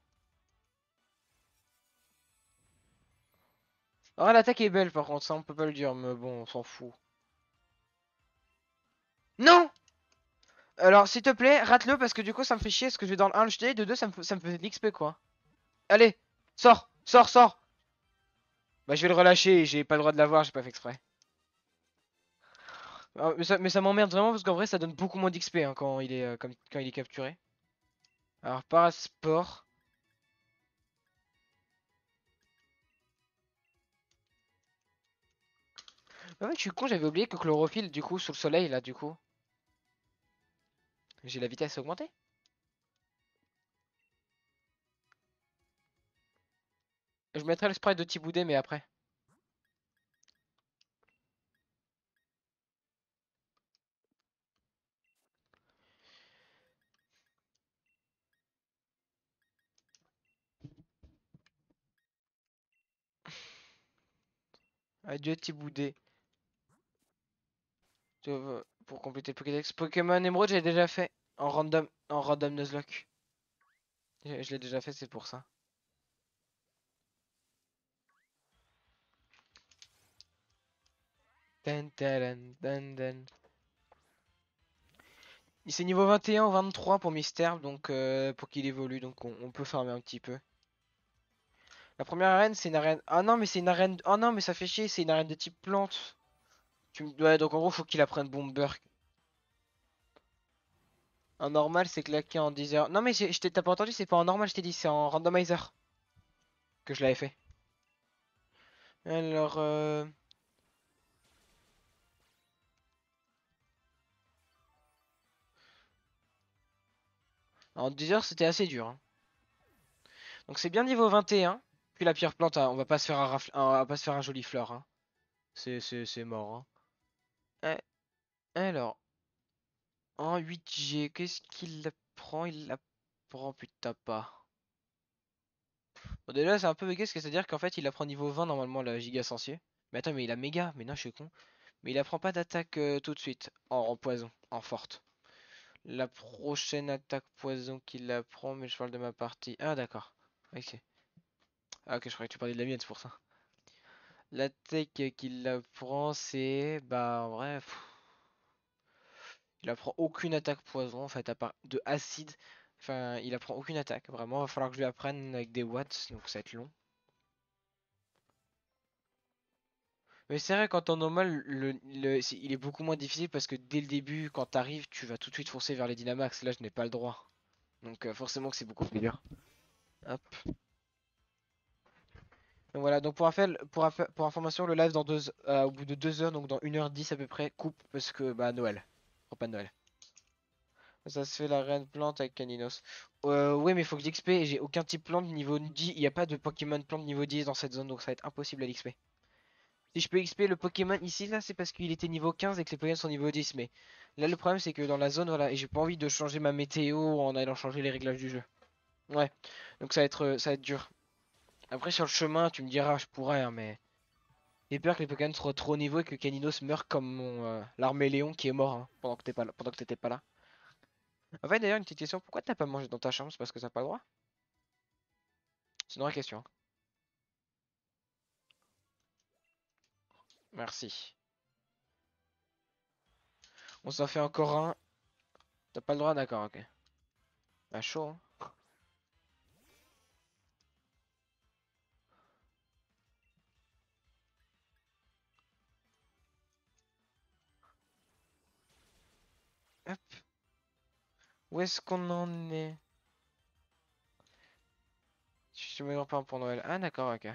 Ah, l'attaque est belle par contre, ça on peut pas le dire, mais bon, on s'en fout. Non! Alors, s'il te plaît, rate-le parce que du coup ça me fait chier parce que je vais dans le 1 le jeter, de 2 ça me fait de l'XP quoi. Allez, sors, sors, sors! Bah je vais le relâcher, j'ai pas le droit de l'avoir, j'ai pas fait exprès. Ah, mais ça m'emmerde vraiment parce qu'en vrai ça donne beaucoup moins d'XP hein, quand il est quand il est capturé. Alors parasport. Ah ouais, je suis con, j'avais oublié que chlorophylle du coup sous le soleil là du coup. J'ai la vitesse augmentée. Je mettrai le sprite de Tiboudet mais après. Adieu Tiboudet. Pour compléter le Pokédex. Pokémon Emerald j'ai déjà fait en random Nuzlocke. Je l'ai déjà fait, c'est pour ça. Tan, taran, tan, tan. C'est niveau 21 ou 23 pour Mystère, donc pour qu'il évolue, donc on peut farmer un petit peu. La première arène, c'est une arène. Ah non, mais c'est une arène. Oh non, mais ça fait chier, c'est une arène de type plante. Ouais, donc en gros, faut qu'il apprenne Bomber. En normal, c'est claqué en 10 heures. Non, mais t'as pas entendu, c'est pas en normal, je t'ai dit, c'est en randomizer que je l'avais fait. Alors, en 10 heures, c'était assez dur, hein. Donc c'est bien niveau 21. Puis la pierre plante, hein, on va pas se faire on va pas se faire un joli fleur, hein. C'est mort, hein. Euh, Alors, en 8G, qu'est-ce qu'il apprend? Il apprend, putain, pas. Bon, déjà, c'est un peu bugué, ce que c'est-à-dire qu'en fait, il apprend niveau 20 normalement, la giga sensier. Mais attends, mais il a méga, mais non, je suis con. Mais il apprend pas d'attaque tout de suite, en poison, en forte. La prochaine attaque poison qu'il apprend, mais je parle de ma partie. Ah, d'accord. Ok. Ah, ok, je croyais que tu parlais de la mienne, c'est pour ça. L'attaque qu'il apprend, c'est. Bah, en vrai. Il apprend aucune attaque poison, en fait, à part de acide. Enfin, il apprend aucune attaque. Vraiment, il va falloir que je lui apprenne avec des watts, donc ça va être long. Mais c'est vrai, quand en normal, il est beaucoup moins difficile parce que dès le début, quand t'arrives, tu vas tout de suite foncer vers les Dynamax. Là, je n'ai pas le droit. Donc, forcément que c'est beaucoup plus dur. Hop. Donc voilà, donc pour information, le live au bout de 2 heures, donc dans 1h10 à peu près, coupe parce que, bah, Noël. Repas de Noël. Ça se fait la reine plante avec Caninos. Ouais, mais il faut que j'XP et j'ai aucun type plante niveau 10. Il n'y a pas de Pokémon plante niveau 10 dans cette zone, donc ça va être impossible à l'XP. Si je peux XP le Pokémon ici, là, c'est parce qu'il était niveau 15 et que les Pokémon sont niveau 10. Mais là, le problème, c'est que dans la zone, voilà, et j'ai pas envie de changer ma météo en allant changer les réglages du jeu. Ouais, donc ça va être dur. Après, sur le chemin, tu me diras, je pourrais, hein, mais j'ai peur que les Pokémon soient trop niveau et que Caninos meure comme mon l'Arméléon qui est mort hein, pendant que t'es pas là, pendant que t'étais pas là. En fait, d'ailleurs, une petite question, pourquoi t'as pas mangé dans ta chambre? C'est parce que t'as pas le droit? C'est une vraie question, hein. Merci. On s'en fait encore un. T'as pas le droit? D'accord, ok. Bah, chaud, hein. Hop. Où est-ce qu'on en est? Je suis meilleur pas pour Noël. Ah, d'accord, ok.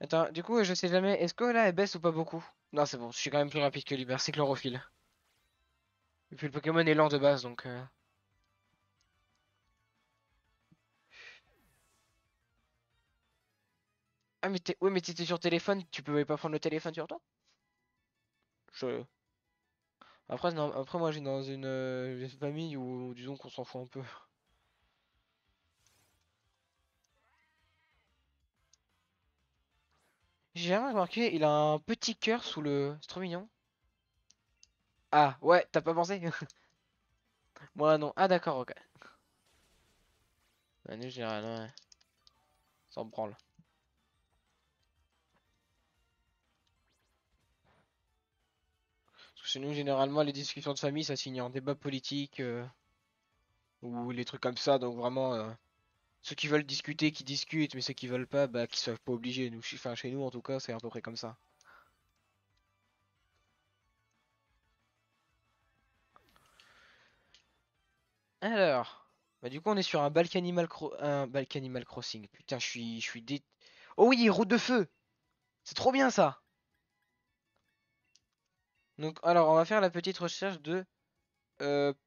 Attends, du coup, je sais jamais. Est-ce que là, elle baisse ou pas beaucoup? Non, c'est bon. Je suis quand même plus rapide que lui. Merci, chlorophylle. Et puis le Pokémon est lent de base, donc. Ah, mais oui, mais t'étais sur téléphone. Tu pouvais pas prendre le téléphone sur toi? Je... Après, non, après moi, j'ai dans une famille où, disons qu'on s'en fout un peu. J'ai jamais remarqué, il a un petit cœur sous le... C'est trop mignon. Ah, ouais, t'as pas pensé? Moi non. Ah d'accord, ok. Manu général, ouais. Ça me branle. Parce que chez nous, généralement, les discussions de famille, ça se finit en débat politique ou les trucs comme ça. Donc vraiment, ceux qui veulent discuter, qui discutent, mais ceux qui veulent pas, bah, qui soient pas obligés. Nous, enfin, chez nous, en tout cas, c'est à peu près comme ça. Alors, bah du coup, on est sur un Balk Animal Crossing. Putain, je suis. Oh oui, route de feu. C'est trop bien ça. Donc, alors, on va faire la petite recherche de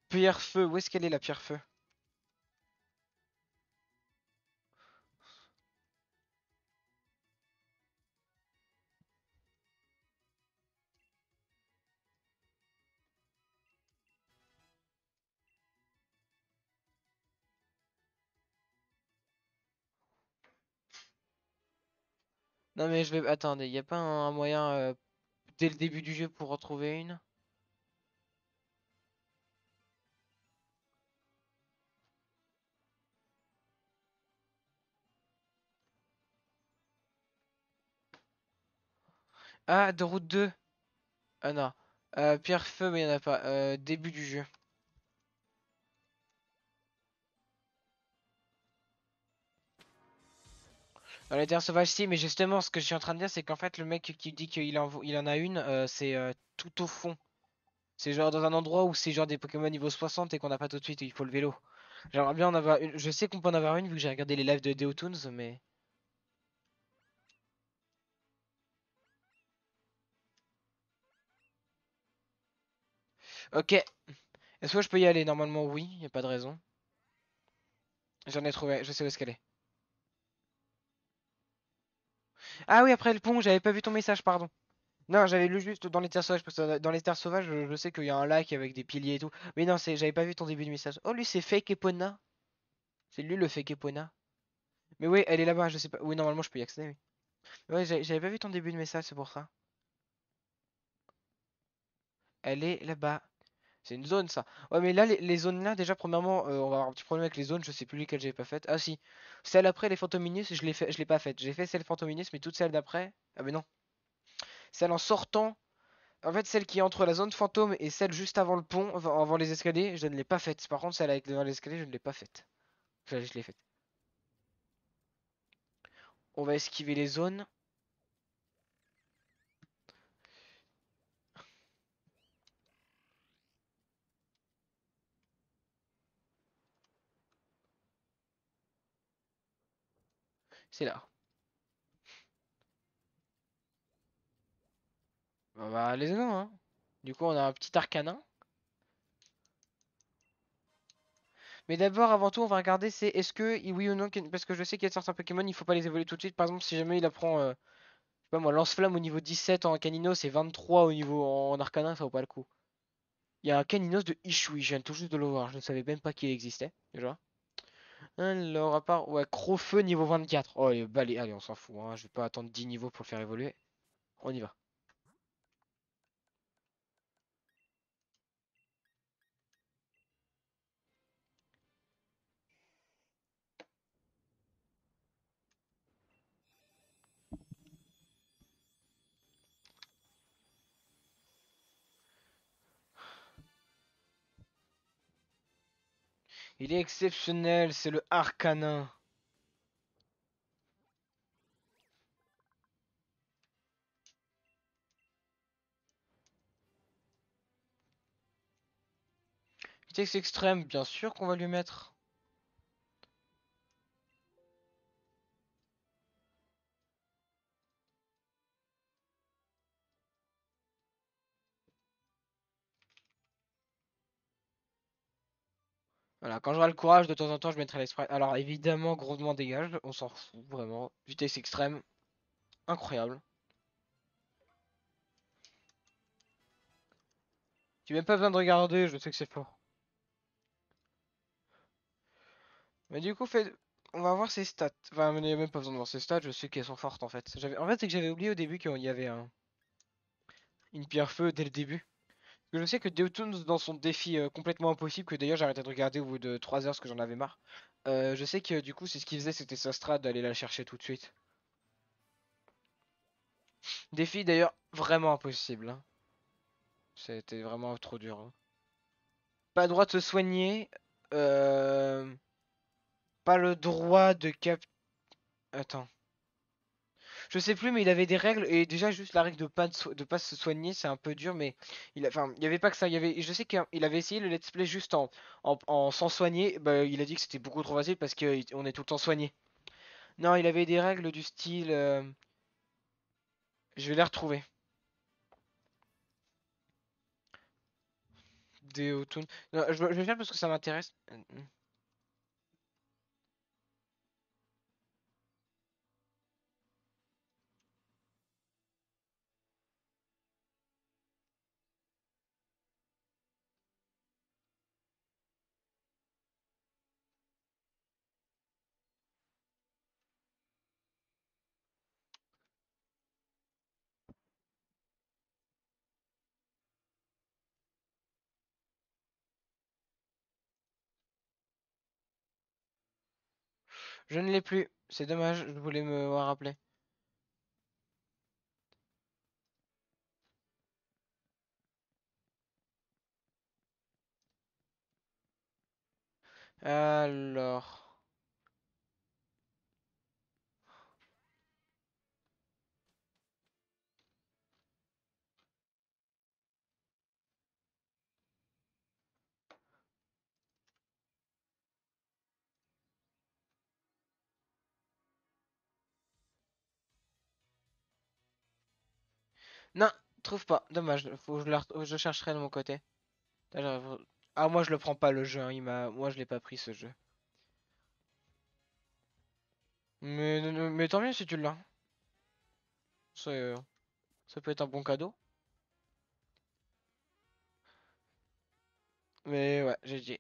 pierre feu. Où est-ce qu'elle est la pierre feu? Non mais je vais. Attendez, y a pas un moyen dès le début du jeu pour retrouver une? Ah, de route 2. Ah non. Pierre feu, mais y en a pas. Début du jeu. Dans les terres sauvages, si, mais justement, ce que je suis en train de dire, c'est qu'en fait, le mec qui dit il en a une, c'est tout au fond. C'est genre dans un endroit où c'est genre des Pokémon niveau 60 et qu'on n'a pas tout de suite, il faut le vélo. J'aimerais bien en avoir une. Je sais qu'on peut en avoir une vu que j'ai regardé les lives de Deotoons, mais. Ok. Est-ce que je peux y aller? Normalement, oui, y a pas de raison. J'en ai trouvé, je sais où est-ce qu'elle est. Ah oui, après le pont, j'avais pas vu ton message, pardon. Non, j'avais lu juste dans les terres sauvages, parce que dans les terres sauvages, je sais qu'il y a un lac avec des piliers et tout. Mais non, j'avais pas vu ton début de message. Oh, lui, c'est Fake Epona. C'est lui le Fake Epona. Mais oui, elle est là-bas, je sais pas. Oui, normalement, je peux y accéder, oui. Ouais, j'avais pas vu ton début de message, c'est pour ça. Elle est là-bas. C'est une zone, ça. Ouais, mais là, les zones là, déjà, premièrement, on va avoir un petit problème avec les zones. Je sais plus lesquelles j'ai pas faites. Ah, si. Celle après, les Fantominus, je l'ai pas faite. J'ai fait celle Fantominus, mais toutes celles d'après. Ah, mais non. Celle en sortant. En fait, celle qui est entre la zone fantôme et celle juste avant le pont, enfin, avant les escaliers, je ne l'ai pas faite. Par contre, celle avec devant les escaliers, je ne l'ai pas faite. Enfin, je l'ai faite. On va esquiver les zones. C'est là. On va les zones, hein. Du coup, on a un petit arcanin. Mais d'abord, avant tout, on va regarder c'est est-ce que, oui ou non, parce que je sais qu'il y a certains Pokémon, il faut pas les évoluer tout de suite. Par exemple, si jamais il apprend, je sais pas moi, Lance-Flamme au niveau 17 en Caninos et 23 au niveau en Arcanin, ça vaut pas le coup. Il y a un Caninos de Ishui, je viens tout juste de le voir, je ne savais même pas qu'il existait, déjà. Alors, à part, ouais, Crofeu niveau 24. Oh, allez, on s'en fout, hein, je vais pas attendre 10 niveaux pour le faire évoluer. On y va. Il est exceptionnel, c'est le Arcanin. Vitesse extrême, bien sûr qu'on va lui mettre. Voilà, quand j'aurai le courage, de temps en temps, je mettrai l'express. Alors évidemment, grondement dégage, on s'en fout, vraiment. Vitesse extrême, incroyable. J'ai même pas besoin de regarder, je sais que c'est fort. Mais du coup, On va voir ses stats. Enfin, il n'y a même pas besoin de voir ses stats, je sais qu'elles sont fortes en fait. En fait, c'est que j'avais oublié au début qu'il y avait une pierre feu dès le début. Parce que je sais que Deotoons, dans son défi complètement impossible, que d'ailleurs j'ai arrêté de regarder au bout de 3 heures parce que j'en avais marre. Je sais que du coup, c'est ce qu'il faisait, c'était sa strat d'aller la chercher tout de suite. Défi d'ailleurs vraiment impossible, hein. C'était vraiment trop dur, hein. Pas le droit de se soigner. Euh... Pas le droit de cap... Attends. Je sais plus, mais il avait des règles et déjà juste la règle de pas se soigner, c'est un peu dur, mais enfin, il y avait pas que ça. Il y avait, je sais qu'il avait essayé le let's play juste en sans soigner. Bah, il a dit que c'était beaucoup trop facile parce qu'on est tout le temps soigné. Non, il avait des règles du style. Je vais les retrouver. Des automnes. Non, je vais faire parce que ça m'intéresse. Je ne l'ai plus. C'est dommage, je voulais me rappeler. Alors. Non, trouve pas. Dommage. Faut que je chercherai de mon côté. Là, ah, moi je le prends pas le jeu, hein, moi je l'ai pas pris ce jeu. Mais tant mieux si tu l'as. Ça, ça peut être un bon cadeau. Mais ouais, j'ai dit.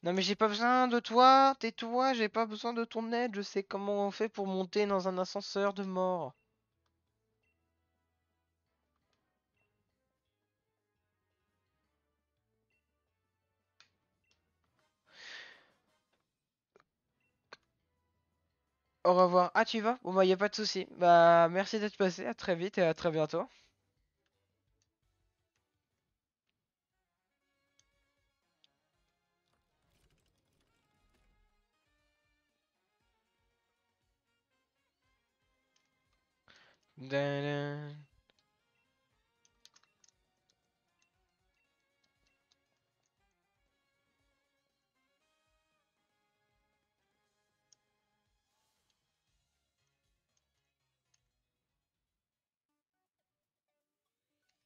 Non mais j'ai pas besoin de toi, tais-toi, j'ai pas besoin de ton aide, je sais comment on fait pour monter dans un ascenseur de mort. Au revoir. Ah, tu y vas? Bon bah y a pas de souci. Bah merci d'être passé, à très vite et à très bientôt. Dadun.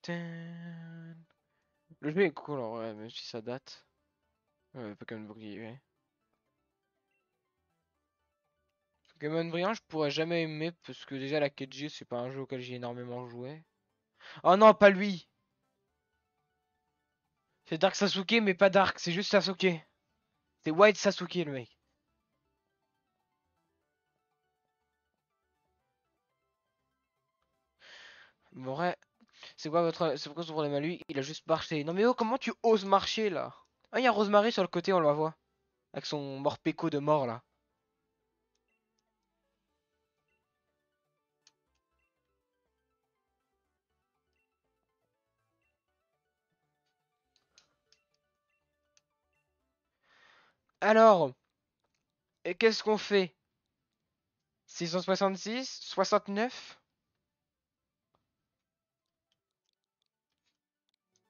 Dun. Le jeu est cool en vrai, même si ça date. Ouais, Pokémon Brillant, ouais. Pokémon Brillant, je pourrais jamais aimer parce que déjà la 4G, c'est pas un jeu auquel j'ai énormément joué. Oh non, pas lui! C'est Dark Sasuke, mais pas Dark, c'est juste Sasuke. C'est White Sasuke le mec. Bon, ouais, c'est quoi son problème à lui? Il a juste marché. Non mais oh, comment tu oses marcher là? Ah, il y a Rosemary sur le côté, on la voit. Avec son Morpeko de mort là. Alors, et qu'est-ce qu'on fait? 666? 69?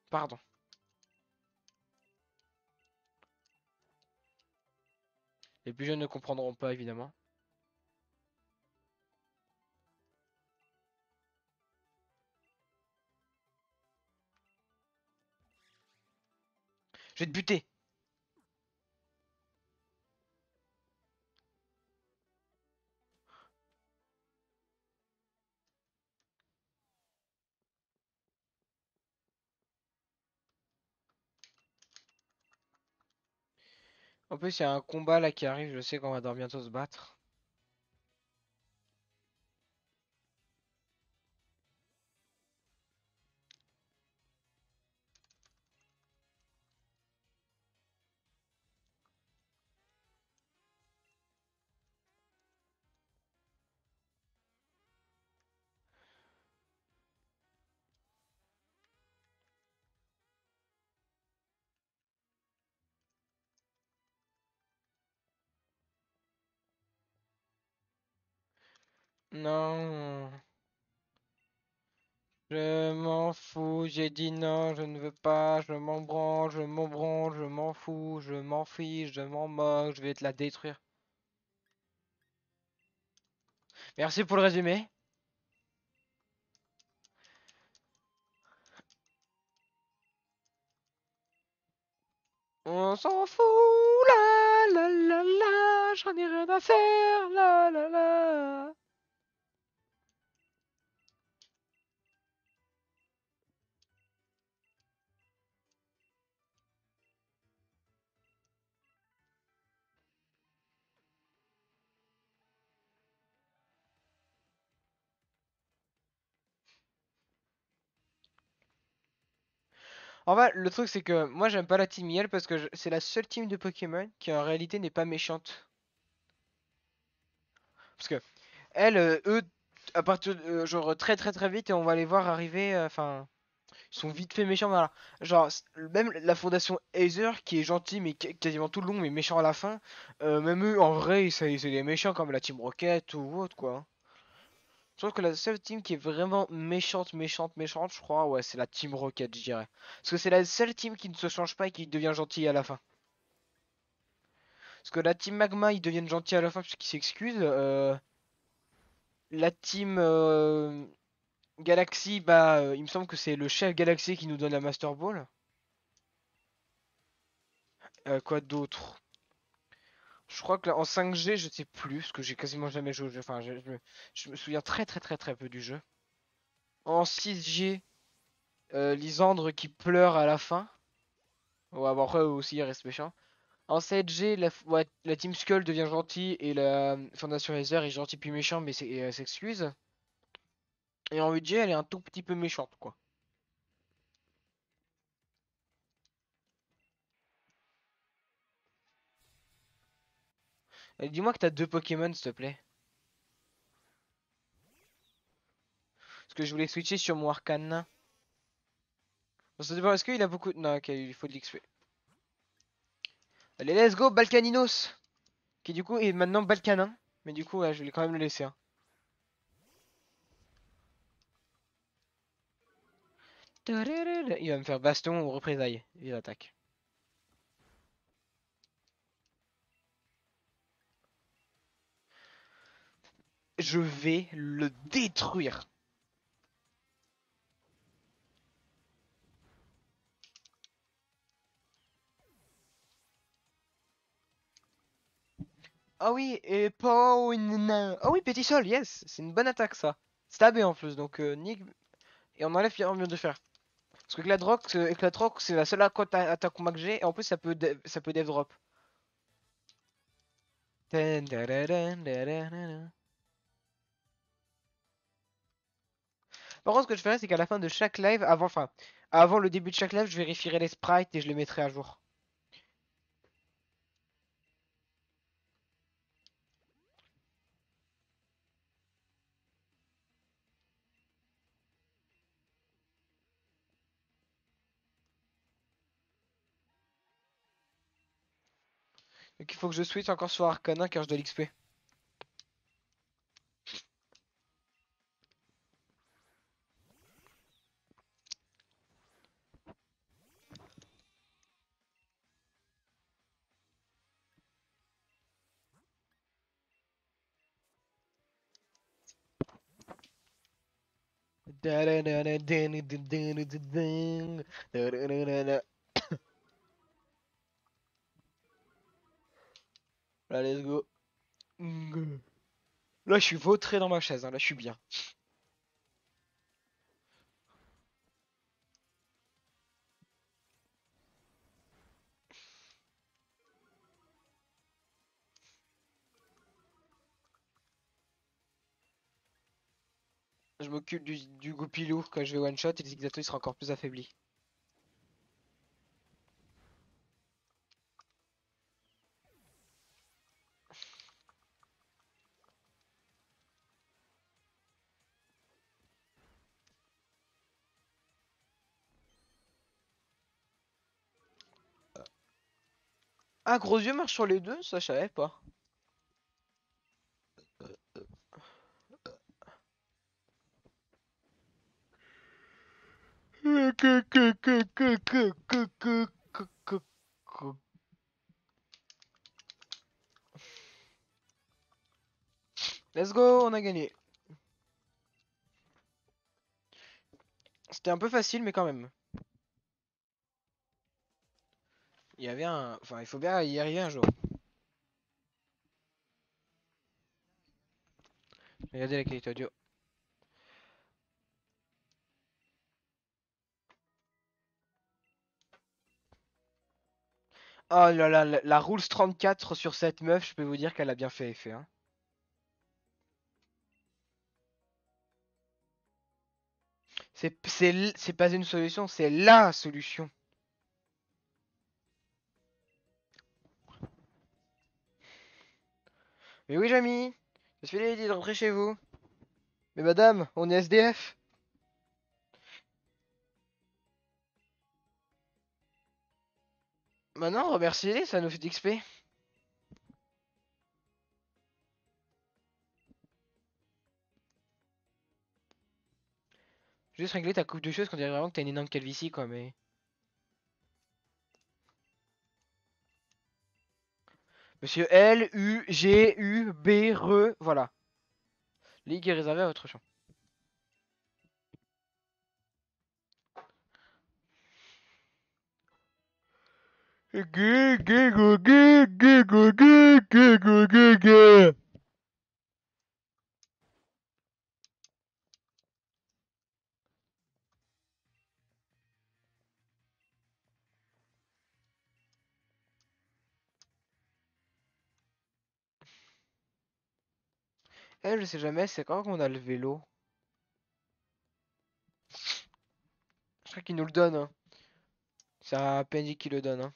Pardon. Les plus jeunes ne comprendront pas évidemment. Je vais te buter. En plus, il y a un combat là qui arrive, je sais qu'on va devoir bientôt se battre. Non. Je m'en fous, j'ai dit non, je ne veux pas, je m'en branle, je m'en branle, je m'en fous, je m'en fiche, je m'en moque, je vais te la détruire. Merci pour le résumé. On s'en fout, la la la la, j'en ai rien à faire, la la la. En fait, le truc c'est que moi j'aime pas la team Yell parce que c'est la seule team de Pokémon qui en réalité n'est pas méchante. Parce que eux, à partir de, genre très très très vite et on va les voir arriver, enfin. Ils sont vite fait méchants, voilà. Genre, même la fondation Aether, qui est gentil, mais quasiment tout le long, mais méchant à la fin. Même eux, en vrai, c'est des méchants comme la Team Rocket ou autre, quoi. Je trouve que la seule team qui est vraiment méchante, méchante, méchante, je crois, ouais, c'est la Team Rocket, je dirais. Parce que c'est la seule team qui ne se change pas et qui devient gentille à la fin. Parce que la Team Magma, ils deviennent gentils à la fin puisqu'ils s'excusent. La Team Galaxy, bah, il me semble que c'est le chef Galaxy qui nous donne la Master Ball. Quoi d'autre? Je crois que là, en 5G, je sais plus, parce que j'ai quasiment jamais joué au jeu. Enfin, je me souviens très très très très peu du jeu. En 6G, Lysandre qui pleure à la fin. Ouais, bon, après aussi il reste méchant. En 7G, ouais, la Team Skull devient gentille et la Fondation Laser est gentille puis méchant, mais elle s'excuse. Et en 8G, elle est un tout petit peu méchante, quoi. Dis-moi que t'as deux Pokémon, s'il te plaît. Parce que je voulais switcher sur mon Arcane. Bon, ça dépend, est-ce qu'il a beaucoup. Non, ok, il faut de l'XP. Allez, let's go, Balkaninos! Qui du coup est maintenant Balkanin. Mais du coup, ouais, je vais quand même le laisser, hein. Il va me faire baston ou représailles. Il attaque. Je vais le détruire. Ah oui, et Paulina. Ah oui, Petit Sol, yes. C'est une bonne attaque, ça. Stabé en plus, donc nick. Et on enlève Pierre mieux de faire. Parce que Éclatroc, c'est la seule attaque combat que j'ai. Et en plus, ça peut dev drop. Par contre, ce que je ferais, c'est qu'à la fin de chaque live, avant le début de chaque live, je vérifierai les sprites et je les mettrai à jour. Donc il faut que je switch encore sur Arcana car je dois l'XP. Là, let's go. Là, je suis vautré dans ma chaise, hein. Là, je suis bien. Je m'occupe du Goupilou quand je vais one shot et le Zigzato il sera encore plus affaibli. Ah, gros yeux marche sur les deux, ça je savais pas. Let's go, on a gagné. C'était un peu facile, mais quand même. Il y avait un... Enfin, il faut bien y arriver un jour. Regardez la qualité audio. Oh là là, la Rules 34 sur cette meuf, je peux vous dire qu'elle a bien fait effet. Hein. C'est pas une solution, c'est LA solution. Mais oui, Jamy, je suis dit de rentrer chez vous. Mais madame, on est SDF. Maintenant, remerciez-les, ça nous fait d'XP. Juste régler ta coupe de cheveux, qu'on dirait vraiment que t'as une énorme calvitie, quoi, mais... Monsieur L, U, G, U, B, RE, voilà. Ligue est réservée à votre champ. Eh, je sais jamais, c'est quand qu'on a le vélo? Je crois qu'il nous le donne, hein. C'est à Penny qui le donne, hein.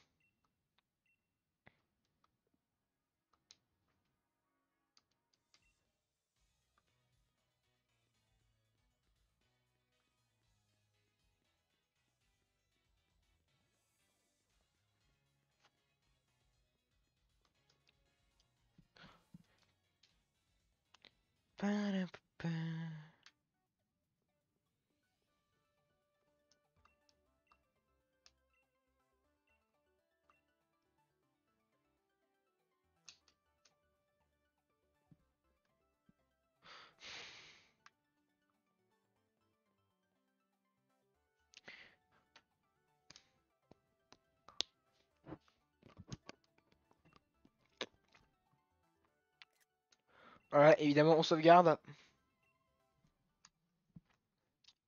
Voilà, évidemment, on sauvegarde.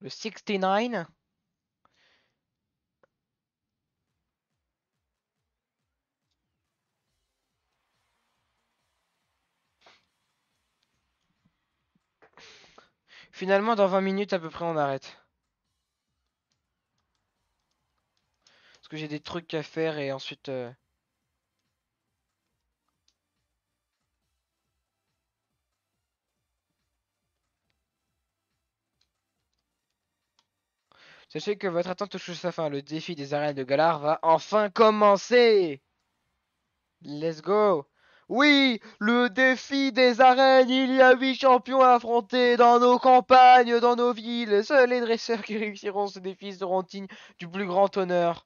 Le 69. Finalement, dans 20 minutes à peu près, on arrête. Parce que j'ai des trucs à faire et ensuite... Sachez que votre attente touche sa fin. Le défi des arènes de Galar va enfin commencer. Let's go. Oui, le défi des arènes. Il y a 8 champions à affronter dans nos campagnes, dans nos villes. Seuls les dresseurs qui réussiront ce défi seront dignes du plus grand honneur.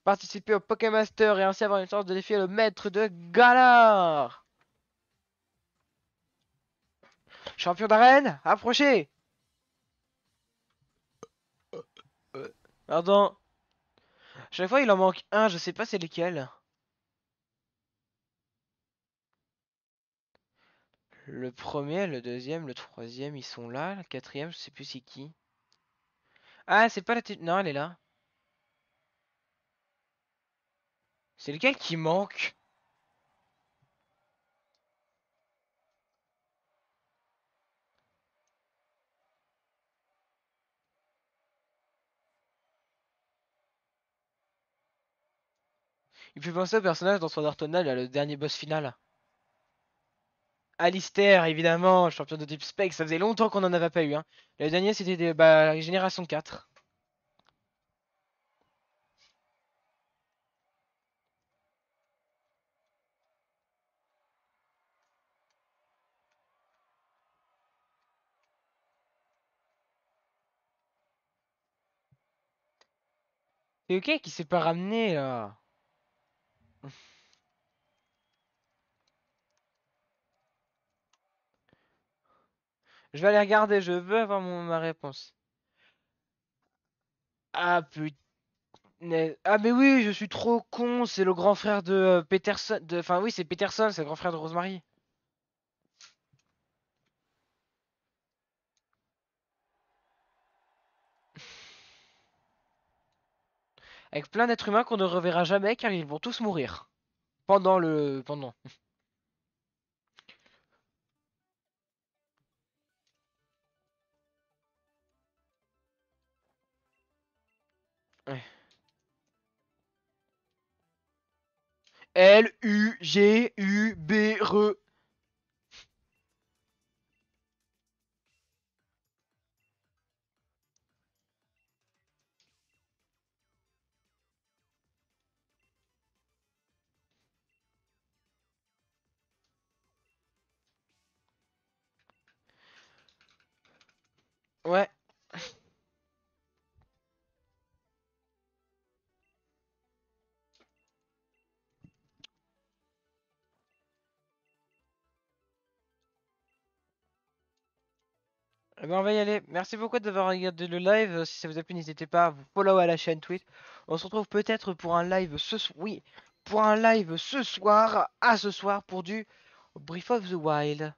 Participer au Pokémaster et ainsi avoir une chance de défier le maître de Galar. Champion d'arène, approchez. Pardon. Chaque fois il en manque un, je sais pas c'est lequel. Le premier, le deuxième, le troisième, ils sont là. Le quatrième, je sais plus c'est qui. Ah, c'est pas la tête. Non, elle est là. C'est lequel qui manque? Il fait penser au personnage dans Sword Art Online, là, le dernier boss final. Alistair, évidemment, champion de Deep Space, ça faisait longtemps qu'on en avait pas eu, hein. Le dernier, c'était bah, Génération 4. C'est ok qui s'est pas ramené, là. Je vais aller regarder, je veux avoir ma réponse. Ah putain. Ah mais oui, je suis trop con, c'est le grand frère de Peterson. Enfin oui, c'est Peterson, c'est le grand frère de Rosemary. Avec plein d'êtres humains qu'on ne reverra jamais car ils vont tous mourir. Pendant le... Pendant. Ouais. L-U-G-U-B-R-E. Ouais. Eh ben, on va y aller. Merci beaucoup d'avoir regardé le live. Si ça vous a plu, n'hésitez pas à vous follow à la chaîne Twitch. On se retrouve peut-être pour un live ce soir. Oui, pour un live ce soir. À ce soir pour du Breath of the Wild.